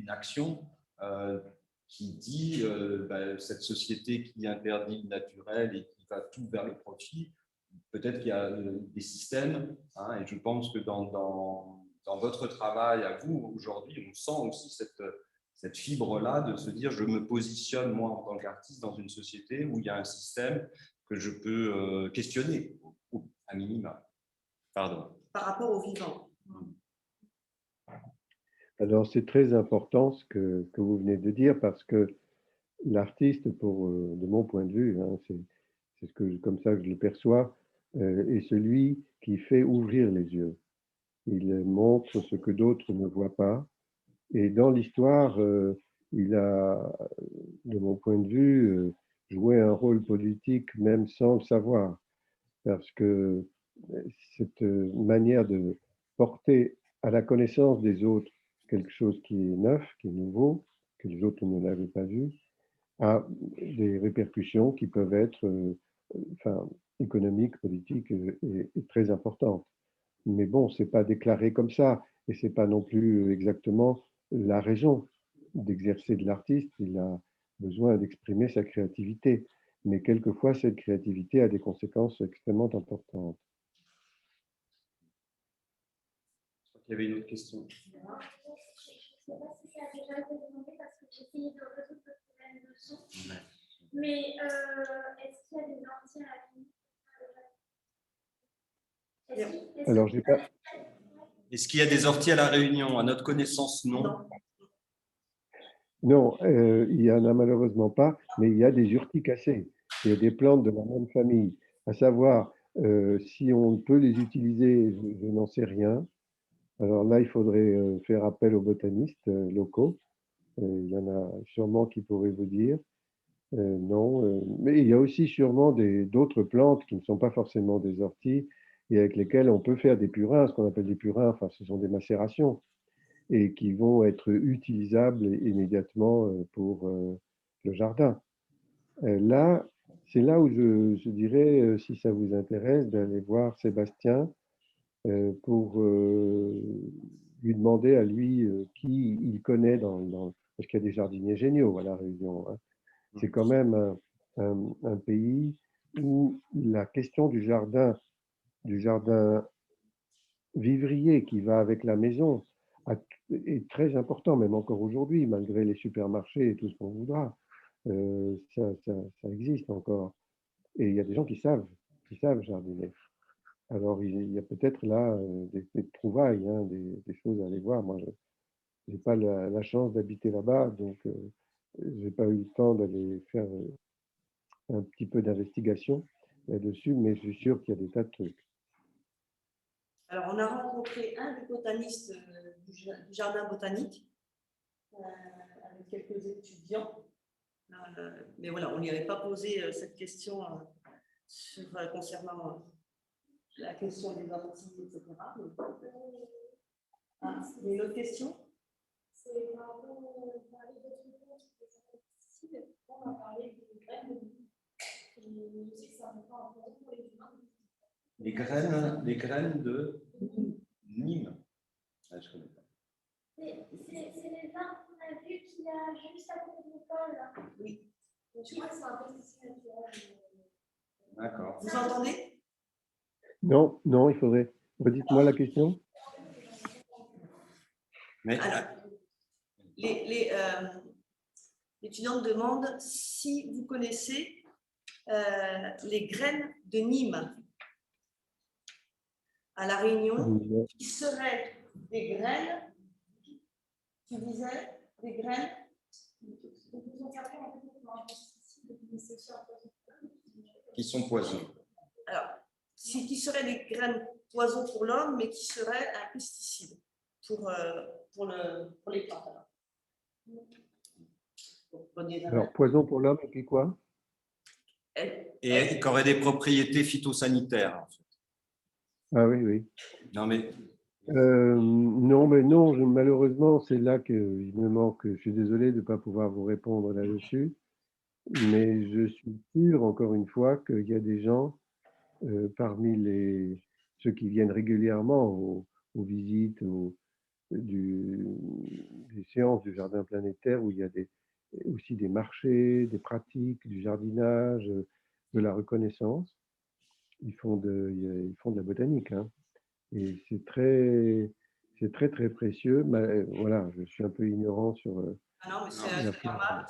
action qui dit cette société qui interdit le naturel et qui va tout vers le profit. Peut-être qu'il y a des systèmes, hein, et je pense que dans votre travail à vous, aujourd'hui, on sent aussi cette fibre-là de se dire je me positionne, moi, en tant qu'artiste, dans une société où il y a un système que je peux questionner, à minima. Pardon. par rapport au vivant. Alors, c'est très important ce que vous venez de dire parce que l'artiste, de mon point de vue, hein, c'est comme ça que je le perçois, est celui qui fait ouvrir les yeux. Il montre ce que d'autres ne voient pas. Et dans l'histoire, il a, de mon point de vue, joué un rôle politique même sans le savoir. Parce que cette manière de porter à la connaissance des autres quelque chose qui est neuf, qui est nouveau, que les autres ne l'avaient pas vu, a des répercussions qui peuvent être enfin, économiques, politiques et très importantes. Mais bon, ce n'est pas déclaré comme ça et ce n'est pas non plus exactement la raison d'exercer de l'artiste. Il a besoin d'exprimer sa créativité. Mais quelquefois, cette créativité a des conséquences extrêmement importantes. Il y avait une autre question. Je ne sais pas si ça a déjà été demandé parce que j'ai essayé de résoudre le problème de son. Mais est-ce qu'il y a des orties à la Réunion? Alors, j'ai pas... Est-ce qu'il y a des orties à La Réunion? À notre connaissance, non. Non, il n'y en a malheureusement pas, mais il y a des urticacées. Il y a des plantes de la même famille. À savoir, si on peut les utiliser, je n'en sais rien. Alors là, il faudrait faire appel aux botanistes locaux. Il y en a sûrement qui pourraient vous dire. Non, mais il y a aussi sûrement d'autres plantes qui ne sont pas forcément des orties et avec lesquelles on peut faire des purins, ce qu'on appelle des purins, enfin ce sont des macérations et qui vont être utilisables immédiatement pour le jardin. Là, c'est là où je dirais, si ça vous intéresse, d'aller voir Sébastien pour lui demander à lui qui il connaît parce qu'il y a des jardiniers géniaux à La Réunion. Hein. C'est quand même un pays où la question du jardin vivrier qui va avec la maison est très important, même encore aujourd'hui, malgré les supermarchés et tout ce qu'on voudra. Ça existe encore. Et il y a des gens qui savent jardiner. Alors, il y a peut-être là des trouvailles, hein, des choses à aller voir. Moi, je n'ai pas la chance d'habiter là-bas, donc je n'ai pas eu le temps d'aller faire un petit peu d'investigation là-dessus, mais je suis sûr qu'il y a des tas de trucs. Alors, on a rencontré un des botanistes du jardin botanique avec quelques étudiants. Mais voilà, on ne lui avait pas posé cette question concernant la question des orties, etc. Ah, il y a une autre question? C'est par rapport à parler d'autres plantes qui sont pesticides. On a parlé des graines. Je sais que ça n'est pas important pour les humains. Les graines de Nîmes. Ah, je connais pas. C'est les arbres qu'on a vus qu'il y a juste à côté de l'école. Oui. Je crois que c'est un pesticide naturel. D'accord. Vous entendez? Non, il faudrait. Redites-moi la question. Mais alors, l'étudiante demande si vous connaissez les graines de Nîmes à La Réunion, qui seraient des graines, tu disais, des graines qui sont poisons. alors, qui seraient des graines poison pour l'homme, mais qui seraient un pesticide pour les plantes. Alors, poison pour l'homme, et puis quoi? Et qui auraient des propriétés phytosanitaires. En fait. Ah oui. Non, mais non, malheureusement, c'est là qu'il me manque. Je suis désolé de ne pas pouvoir vous répondre là-dessus, mais je suis sûr, encore une fois, qu'il y a des gens parmi ceux qui viennent régulièrement aux visites, des séances du jardin planétaire où il y a aussi des marchés, des pratiques, du jardinage, de la reconnaissance. Ils font de la botanique. Hein. Et c'est très précieux. Mais, voilà, je suis un peu ignorant sur. Non, mais c'est normal.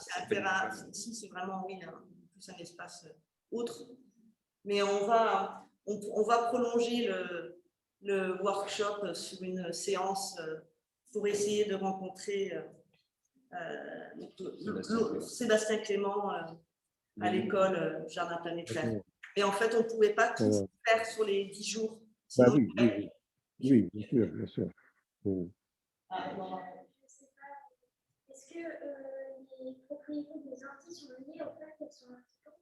Ici, c'est vraiment plus un espace autre. Mais on va prolonger le workshop sur une séance pour essayer de rencontrer Sébastien Clément à l'école Jardin Planétaire. Et en fait, on ne pouvait pas tout faire sur les 10 jours. Bah Sinon, oui, bien sûr, bien sûr. Oui. Je sais pas. Est-ce que les propriétés des orties sur le nez, en fait, elles sont urticantes?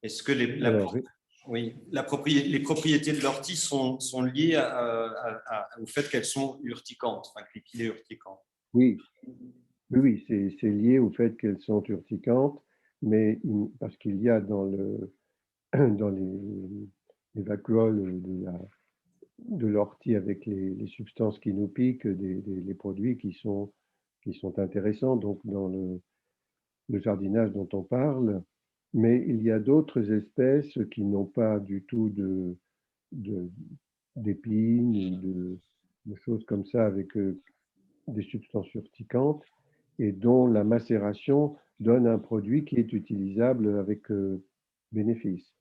Est-ce que les propriétés de l'ortie sont liées au fait qu'elles sont urticantes, enfin, qu'il est urticant? Oui, oui, c'est lié au fait qu'elles sont urticantes, mais parce qu'il y a dans les vacuoles de l'ortie avec les substances qui nous piquent, les produits qui sont intéressants donc dans le jardinage dont on parle, mais il y a d'autres espèces qui n'ont pas du tout d'épines ou de choses comme ça avec des substances urticantes et dont la macération donne un produit qui est utilisable avec bénéfice.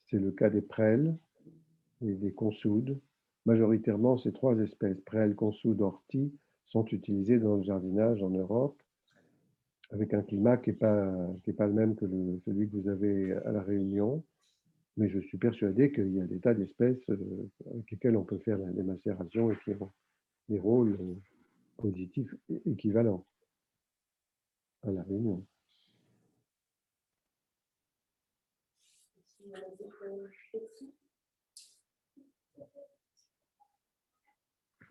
C'est le cas des prêles et des consoudes. Majoritairement, ces trois espèces, prêles, consoudes, orties, sont utilisées dans le jardinage en Europe avec un climat qui n'est pas le même que celui que vous avez à La Réunion. Mais je suis persuadé qu'il y a des tas d'espèces avec lesquelles on peut faire des macérations et qui ont des rôles positifs équivalents à La Réunion.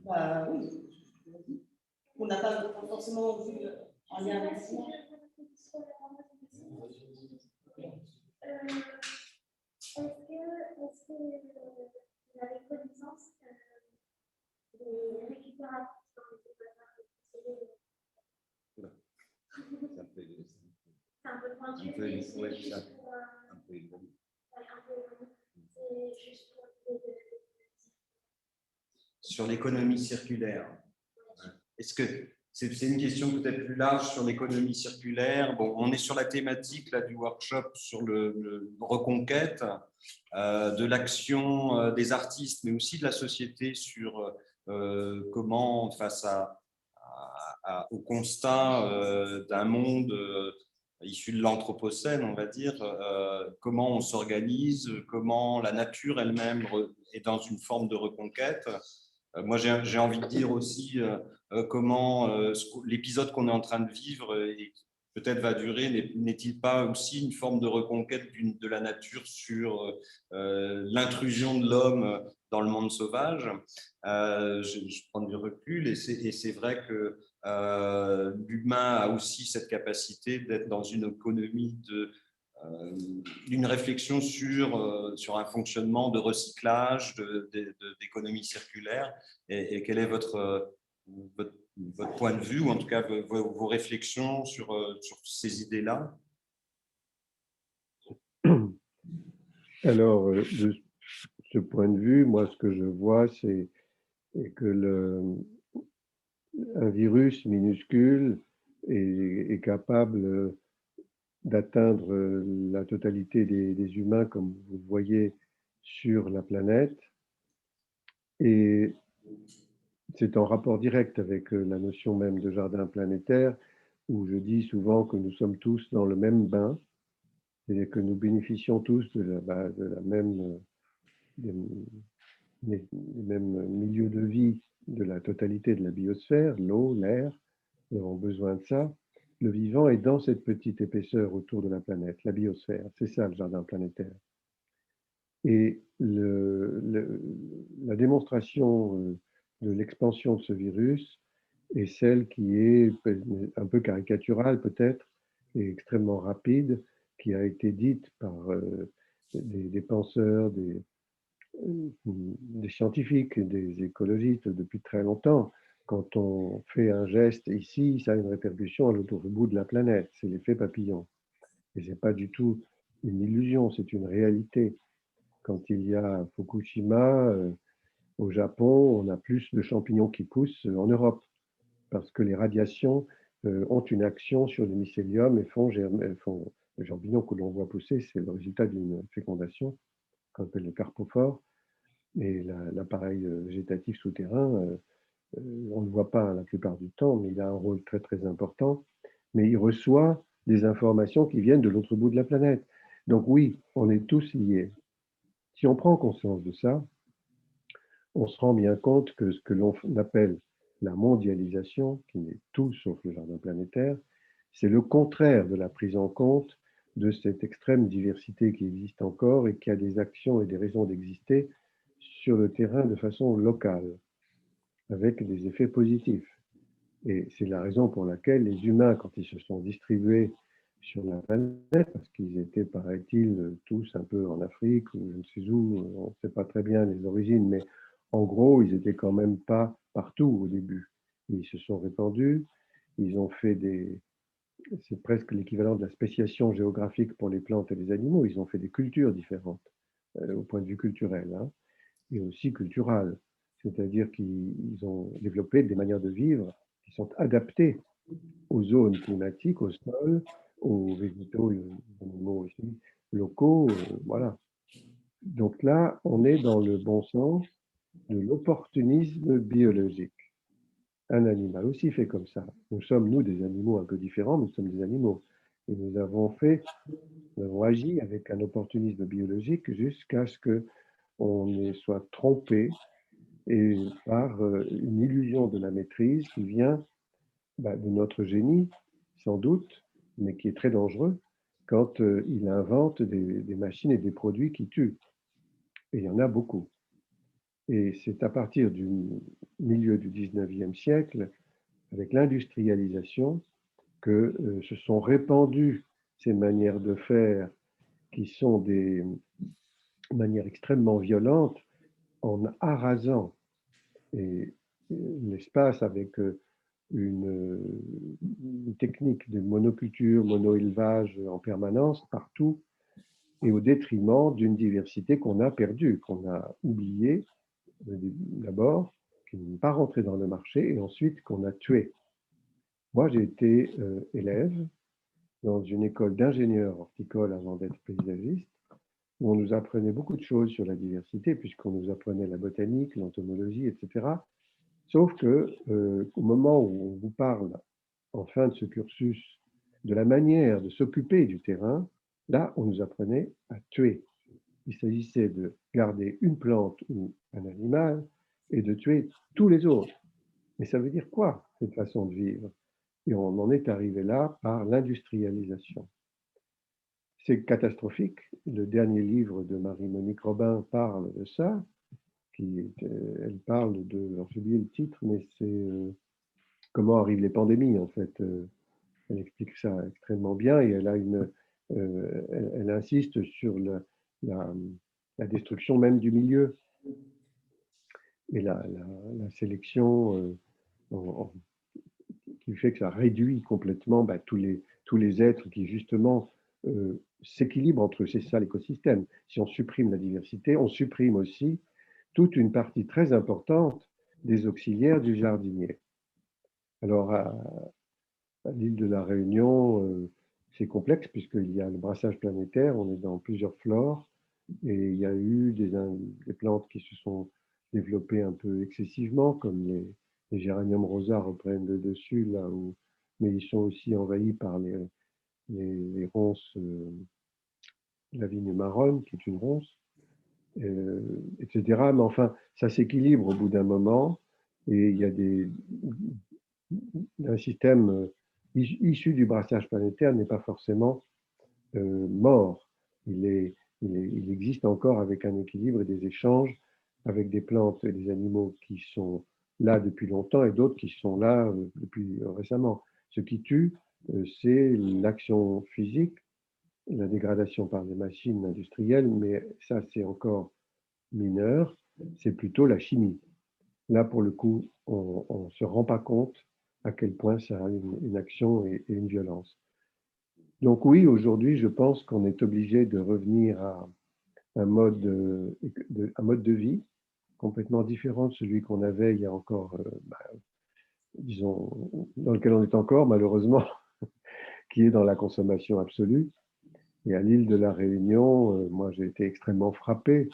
Bah, oui. On n'a pas forcément vu un lien avec ça. Est-ce que vous avez connaissance des récupératifs dans les écoles? C'est un peu pointu, mais c'est juste pour... un peu éloigné. C'est juste pour... Sur l'économie circulaire. Est-ce que c'est une question peut-être plus large sur l'économie circulaire? Bon, on est sur la thématique là, du workshop sur le reconquête, de l'action des artistes, mais aussi de la société sur comment, face au constat d'un monde issu de l'Anthropocène, on va dire, comment on s'organise, comment la nature elle-même est dans une forme de reconquête. Moi, j'ai envie de dire aussi comment l'épisode qu'on est en train de vivre et qui peut-être va durer n'est-il pas aussi une forme de reconquête de la nature sur l'intrusion de l'homme dans le monde sauvage. Je prends du recul et c'est vrai que l'humain a aussi cette capacité d'être dans une économie d'une réflexion sur un fonctionnement de recyclage, d'économie circulaire. Et quel est votre point de vue, ou en tout cas vos réflexions sur ces idées-là? Alors, de ce point de vue, moi, ce que je vois, c'est que un virus minuscule est capable d'atteindre la totalité des humains, comme vous le voyez, sur la planète. Et c'est en rapport direct avec la notion même de jardin planétaire, où je dis souvent que nous sommes tous dans le même bain, c'est-à-dire que nous bénéficions tous de la même, des mêmes milieux de vie de la totalité de la biosphère, l'eau, l'air, nous avons besoin de ça. Le vivant est dans cette petite épaisseur autour de la planète, la biosphère. C'est ça le jardin planétaire. Et la démonstration de l'expansion de ce virus est celle qui est un peu caricaturale peut-être, et extrêmement rapide, qui a été dite par des penseurs, des scientifiques, des écologistes depuis très longtemps. Quand on fait un geste ici, ça a une répercussion à l'autre bout de la planète. C'est l'effet papillon. Et ce n'est pas du tout une illusion, c'est une réalité. Quand il y a Fukushima, au Japon, on a plus de champignons qui poussent en Europe parce que les radiations ont une action sur le mycélium et font les champignons que l'on voit pousser, c'est le résultat d'une fécondation qu'on appelle le carpophore. Et l'appareil végétatif souterrain, on ne le voit pas la plupart du temps, mais il a un rôle très très important. Mais il reçoit des informations qui viennent de l'autre bout de la planète. Donc oui, on est tous liés. Si on prend conscience de ça, on se rend bien compte que ce que l'on appelle la mondialisation, qui n'est tout sauf le jardin planétaire, c'est le contraire de la prise en compte de cette extrême diversité qui existe encore et qui a des actions et des raisons d'exister sur le terrain de façon locale, avec des effets positifs. Et c'est la raison pour laquelle les humains, quand ils se sont distribués sur la planète, parce qu'ils étaient, paraît-il, tous un peu en Afrique ou je ne sais où, on ne sait pas très bien les origines, mais en gros, ils n'étaient quand même pas partout au début. Ils se sont répandus, ils ont fait c'est presque l'équivalent de la spéciation géographique pour les plantes et les animaux, ils ont fait des cultures différentes au point de vue culturel, hein, et aussi culturel. C'est-à-dire qu'ils ont développé des manières de vivre qui sont adaptées aux zones climatiques, au sol, aux végétaux, aux animaux aussi locaux, voilà. Donc là, on est dans le bon sens de l'opportunisme biologique. Un animal aussi fait comme ça. Nous sommes, nous, des animaux un peu différents, nous sommes des animaux. Et nous avons agi avec un opportunisme biologique jusqu'à ce qu'on soit trompé et par une illusion de la maîtrise qui vient de notre génie, sans doute, mais qui est très dangereux quand il invente des machines et des produits qui tuent. Et il y en a beaucoup. Et c'est à partir du milieu du 19e siècle, avec l'industrialisation, que se sont répandues ces manières de faire qui sont des manières extrêmement violentes en arasant l'espace avec une technique de monoculture, monoélevage en permanence partout et au détriment d'une diversité qu'on a perdue, qu'on a oubliée d'abord, qui n'est pas rentrée dans le marché et ensuite qu'on a tuée. Moi, j'ai été élève dans une école d'ingénieurs horticoles avant d'être paysagiste, où on nous apprenait beaucoup de choses sur la diversité, puisqu'on nous apprenait la botanique, l'entomologie, etc. Sauf que au moment où on vous parle, en fin de ce cursus, de la manière de s'occuper du terrain, là, on nous apprenait à tuer. Il s'agissait de garder une plante ou un animal et de tuer tous les autres. Mais ça veut dire quoi, cette façon de vivre? Et on en est arrivé là par l'industrialisation. C'est catastrophique. Le dernier livre de Marie-Monique Robin parle de ça. Elle parle de, alors j'ai oublié le titre, mais c'est comment arrivent les pandémies, en fait. Elle explique ça extrêmement bien et elle insiste sur la destruction même du milieu et la sélection qui fait que ça réduit complètement tous les êtres qui, justement, s'équilibrent entre eux. C'est ça l'écosystème. Si on supprime la diversité, on supprime aussi toute une partie très importante des auxiliaires du jardinier. Alors, à l'île de la Réunion, c'est complexe puisqu'il y a le brassage planétaire, on est dans plusieurs flores et il y a eu des plantes qui se sont développées un peu excessivement, comme les géraniums rosas reprennent le dessus là où, mais ils sont aussi envahis par les ronces, la vigne marronne qui est une ronce, etc. Mais enfin, ça s'équilibre au bout d'un moment et il y a un système issu du brassage planétaire n'est pas forcément mort. Il existe encore avec un équilibre et des échanges avec des plantes et des animaux qui sont là depuis longtemps et d'autres qui sont là depuis récemment. Ce qui tue, c'est l'action physique, la dégradation par des machines industrielles, mais ça c'est encore mineur, c'est plutôt la chimie. Là, pour le coup, on ne se rend pas compte à quel point ça a une action et une violence. Donc oui, aujourd'hui, je pense qu'on est obligé de revenir à un mode de vie complètement différent de celui qu'on avait il y a encore, disons, dans lequel on est encore, malheureusement, qui est dans la consommation absolue. Et à l'île de la Réunion, moi, j'ai été extrêmement frappé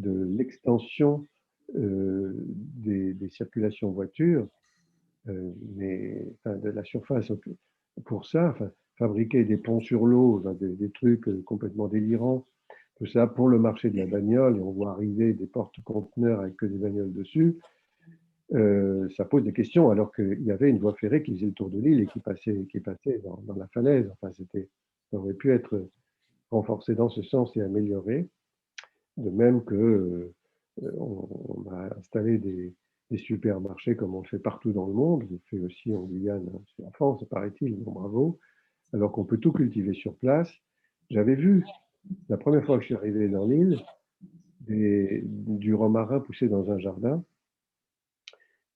de l'extension des circulations voitures, mais enfin, de la surface pour ça, enfin, fabriquer des ponts sur l'eau, enfin, des trucs complètement délirants, tout ça pour le marché de la bagnole, et on voit arriver des porte-conteneurs avec que des bagnoles dessus, ça pose des questions, alors qu'il y avait une voie ferrée qui faisait le tour de l'île et qui passait dans la falaise. Enfin, ça aurait pu être renforcé dans ce sens et amélioré, de même que on a installé des supermarchés comme on le fait partout dans le monde, on le fait aussi en Guyane, c'est en France, paraît-il, bon, bravo, alors qu'on peut tout cultiver sur place. J'avais vu, la première fois que je suis arrivé dans l'île, du romarin poussé dans un jardin,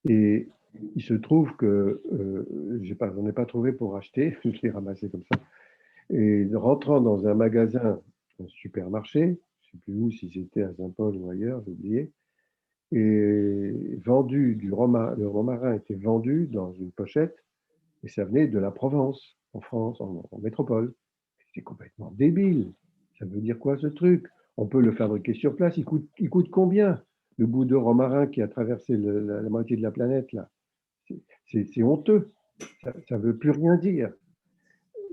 et il se trouve que j'en ai pas trouvé pour acheter, je l'ai ramassé comme ça, et rentrant dans un magasin, un supermarché, je ne sais plus où, si c'était à Saint-Paul ou ailleurs, j'ai oublié, et vendu le romarin était vendu dans une pochette et ça venait de la Provence, en France, en métropole. C'est complètement débile. Ça veut dire quoi ce truc? On peut le fabriquer sur place. Il coûte combien le bout de romarin qui a traversé la moitié de la planète là? C'est honteux. Ça ne veut plus rien dire.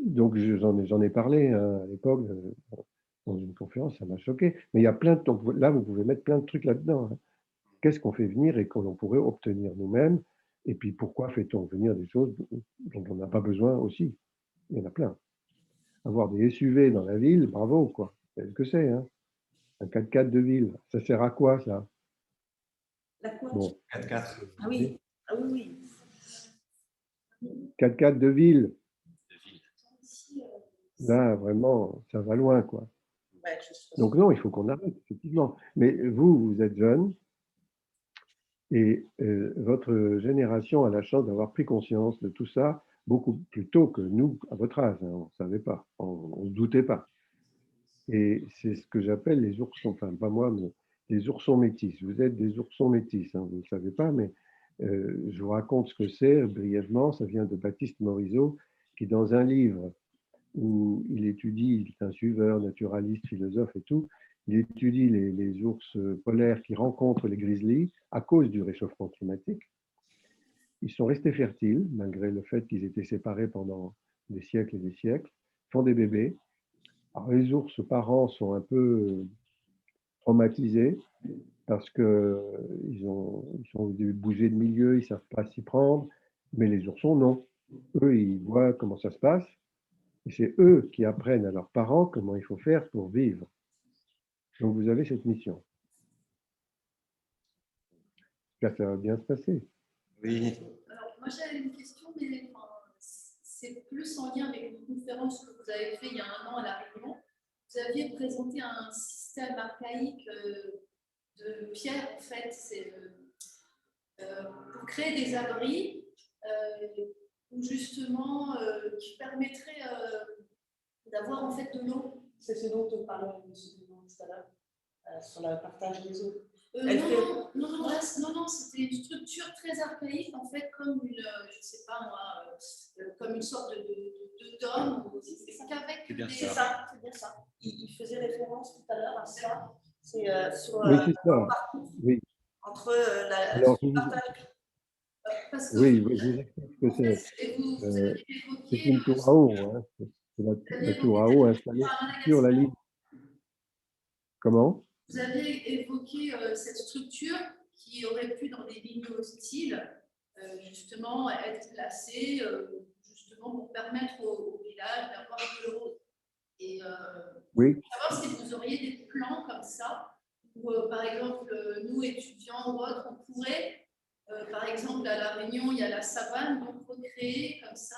Donc j'en ai parlé à l'époque dans une conférence, ça m'a choqué. Mais il y a plein de... Donc là, vous pouvez mettre plein de trucs là-dedans. Hein. Qu'est-ce qu'on fait venir et qu'on pourrait obtenir nous-mêmes? Et puis pourquoi fait-on venir des choses dont on n'a pas besoin aussi? Il y en a plein. Avoir des SUV dans la ville, bravo, quoi. C'est ce que c'est, hein? Un 4x4 de ville. Ça sert à quoi, ça? La quoi? Bon. 4x4 Ah oui, ah oui, oui. 4x4 de ville, de ville. là, vraiment, ça va loin, quoi. Ouais, Donc non, il faut qu'on arrête, effectivement. Mais vous êtes jeune et votre génération a la chance d'avoir pris conscience de tout ça beaucoup plus tôt que nous, à votre âge. Hein, on ne savait pas, on ne se doutait pas. Et c'est ce que j'appelle les oursons, enfin pas moi, mais les oursons métis. Vous êtes des oursons métis, hein, vous ne le savez pas, mais je vous raconte ce que c'est brièvement. Ça vient de Baptiste Morisot, qui dans un livre où il étudie, il est un suiveur, naturaliste, philosophe et tout, il étudie les ours polaires qui rencontrent les grizzlies à cause du réchauffement climatique. Ils sont restés fertiles, malgré le fait qu'ils étaient séparés pendant des siècles et des siècles, font des bébés. Alors, les ours parents sont un peu traumatisés parce qu'ils sont bougés de milieu, ils ne savent pas s'y prendre, mais les oursons, non. Eux, ils voient comment ça se passe, et c'est eux qui apprennent à leurs parents comment il faut faire pour vivre. Donc, vous avez cette mission. Là, ça va bien se passer. Oui. Alors, moi, j'avais une question, mais c'est plus en lien avec une conférence que vous avez fait il y a un an à La Réunion. Vous aviez présenté un système archaïque de pierre, en fait, c'est pour créer des abris où justement qui permettraient d'avoir en fait de l'eau. C'est ce dont on parlait tout à l'heure, sur le partage des eaux. Non, c'était une structure très archaïque, en fait, comme une, je sais pas moi, comme une sorte de dôme. C'est bien ça. Il faisait référence tout à l'heure à ça. C'est sur Oui, c'est ça. parcours Oui. entre Alors, le partage. oui, je vous explique ce que c'est. C'est une tour à eau. Hein. C'est la tour à eau installée sur la ligne. Comment? Vous avez évoqué cette structure qui aurait pu, dans des lignes hostiles, justement être placée justement pour permettre au village d'avoir de l'eau. Et oui. savoir si vous auriez des plans comme ça, où par exemple, nous étudiants ou autres, on pourrait, par exemple, à La Réunion, il y a la savane, donc recréer comme ça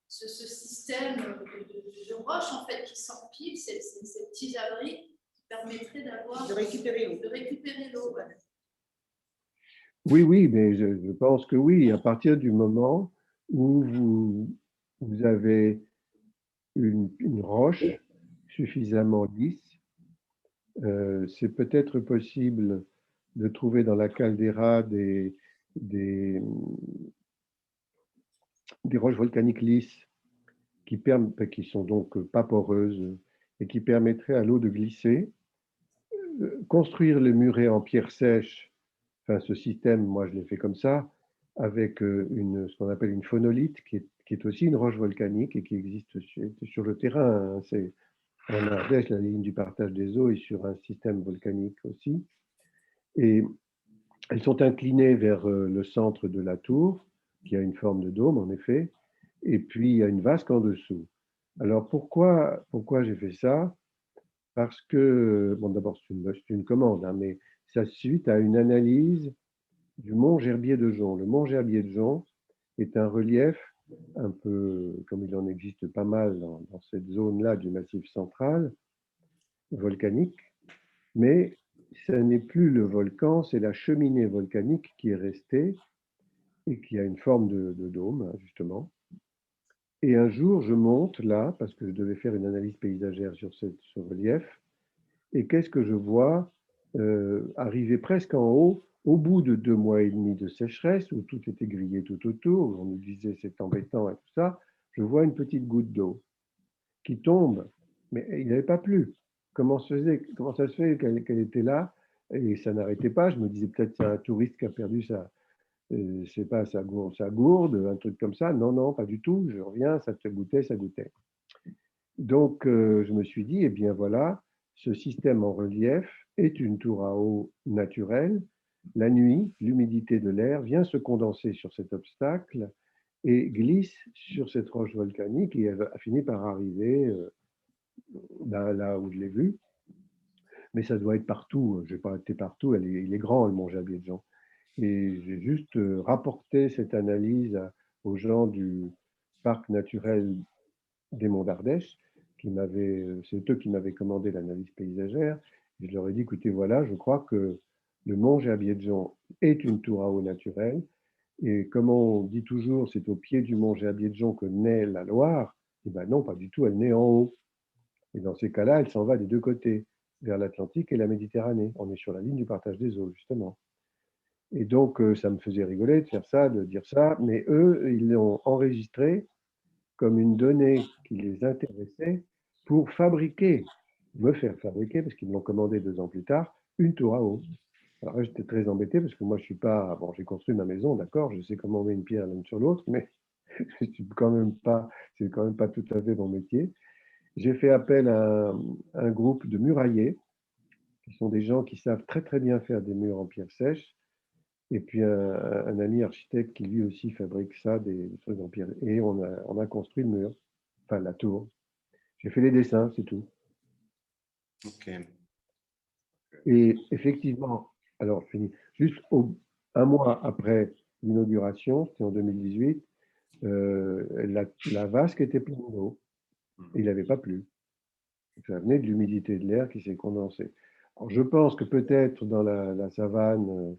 ce système de roches en fait, qui s'empilent, ces petits abris permettrait d'avoir de récupérer l'eau. Ouais. Oui, mais je pense que oui, à partir du moment où vous avez une roche suffisamment lisse, c'est peut-être possible de trouver dans la caldeira des roches volcaniques lisses qui sont donc pas poreuses et qui permettraient à l'eau de glisser construire le muret en pierre sèche, enfin ce système, moi je l'ai fait comme ça, avec ce qu'on appelle une phonolite, qui est aussi une roche volcanique et qui existe sur le terrain. Hein. C'est en Ardèche, la ligne du partage des eaux est sur un système volcanique aussi. Et elles sont inclinées vers le centre de la tour, qui a une forme de dôme en effet, et puis il y a une vasque en dessous. Alors pourquoi j'ai fait ça? Parce que, bon d'abord c'est une commande, hein, mais ça suite à une analyse du mont Gerbier de Jonc. Le mont Gerbier de Jonc est un relief un peu, comme il en existe pas mal dans cette zone-là du Massif central, volcanique, mais ce n'est plus le volcan, c'est la cheminée volcanique qui est restée et qui a une forme de dôme, justement. Et un jour, je monte là, parce que je devais faire une analyse paysagère sur ce relief, et qu'est-ce que je vois arriver presque en haut, au bout de 2 mois et demi de sécheresse, où tout était grillé tout autour, on nous disait c'est embêtant et tout ça, je vois une petite goutte d'eau qui tombe, mais il n'avait pas plu. Comment ça se fait qu'elle était là et ça n'arrêtait pas? Je me disais peut-être c'est un touriste qui a perdu je sais pas, sa gourde, un truc comme ça. Non, non, pas du tout. Je reviens, ça goûtait, ça goûtait. Donc, je me suis dit, eh bien voilà, ce système en relief est une tour à eau naturelle. La nuit, l'humidité de l'air vient se condenser sur cet obstacle et glisse sur cette roche volcanique et elle a fini par arriver là où je l'ai vue. Mais ça doit être partout. Je n'ai pas été partout. Il est grand, le mont Gerbier de Jonc. Et j'ai juste rapporté cette analyse aux gens du parc naturel des Monts d'Ardèche, c'est eux qui m'avaient commandé l'analyse paysagère. Et je leur ai dit, écoutez, voilà, je crois que le mont Gerbier de Jonc est une tour à eau naturelle. Et comme on dit toujours, c'est au pied du mont Gerbier de Jonc que naît la Loire. Et bien non, pas du tout, elle naît en haut. Et dans ces cas-là, elle s'en va des deux côtés, vers l'Atlantique et la Méditerranée. On est sur la ligne du partage des eaux, justement. Et donc, ça me faisait rigoler de faire ça, de dire ça, mais eux, ils l'ont enregistré comme une donnée qui les intéressait pour me faire fabriquer, parce qu'ils me l'ont commandé 2 ans plus tard, une tour à eau. Alors là, j'étais très embêté parce que moi, je suis pas. Bon, j'ai construit ma maison, d'accord, je sais comment on met une pierre l'une sur l'autre, mais c'est quand même pas tout à fait mon métier. J'ai fait appel à un groupe de muraillers, qui sont des gens qui savent très très bien faire des murs en pierre sèche, et puis un ami architecte qui lui aussi fabrique ça, des trucs en pierre. Et on a construit le mur, enfin la tour. J'ai fait les dessins, c'est tout. Ok. Et effectivement, alors je finis, juste un mois après l'inauguration, c'était en 2018, la vasque était pleine d'eau et il n'avait pas plu. Ça venait de l'humidité de l'air qui s'est condensée. Alors, je pense que peut-être dans la savane,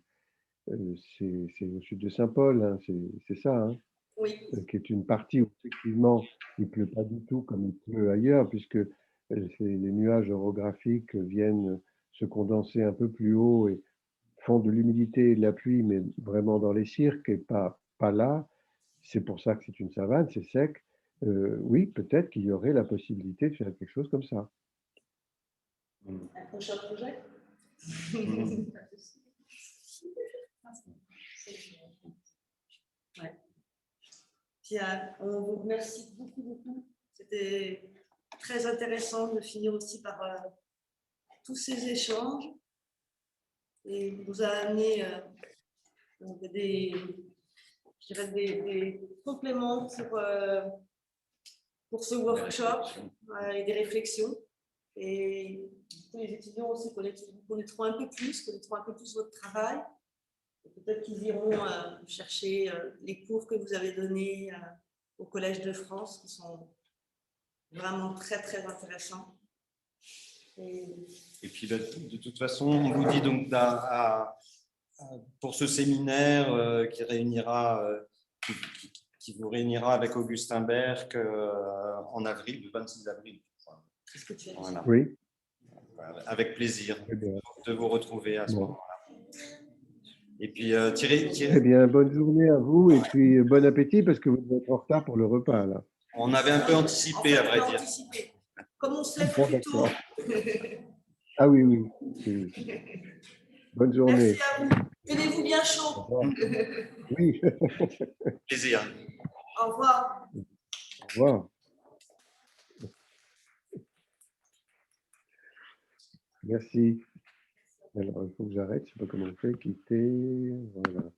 c'est au sud de Saint-Paul, hein, c'est ça, hein, Oui. Qui est une partie où effectivement il ne pleut pas du tout comme il pleut ailleurs, puisque les nuages orographiques viennent se condenser un peu plus haut et font de l'humidité et de la pluie, mais vraiment dans les cirques et pas là. C'est pour ça que c'est une savane, c'est sec. Oui, peut-être qu'il y aurait la possibilité de faire quelque chose comme ça. Un prochain projet. Ouais. Puis, on vous remercie beaucoup, beaucoup. C'était très intéressant de finir aussi par tous ces échanges. Et vous a amené des compléments pour ce workshop et des réflexions. Et pour les étudiants aussi connaîtront un peu plus votre travail. Peut-être qu'ils iront chercher les cours que vous avez donnés au Collège de France, qui sont vraiment très, très intéressants. Et puis, de toute façon, on vous dit donc pour ce séminaire qui vous réunira avec Augustin Berck en avril, le 26 avril. C'est ce que tu as dit. Voilà. Oui. Avec plaisir de vous retrouver à ce moment-là. Et puis, Thierry. Eh bien, bonne journée à vous et puis bon appétit parce que vous êtes en retard pour le repas, là. On avait un peu anticipé, à vrai dire. Comme on se lève plus tôt. Ah oui, oui, oui. Bonne journée. Merci à vous. Tenez-vous bien Au chaud. revoir. Oui, Plaisir. Au revoir. au revoir. Merci. Alors, il faut que j'arrête, je ne sais pas comment on fait, quitter. Voilà.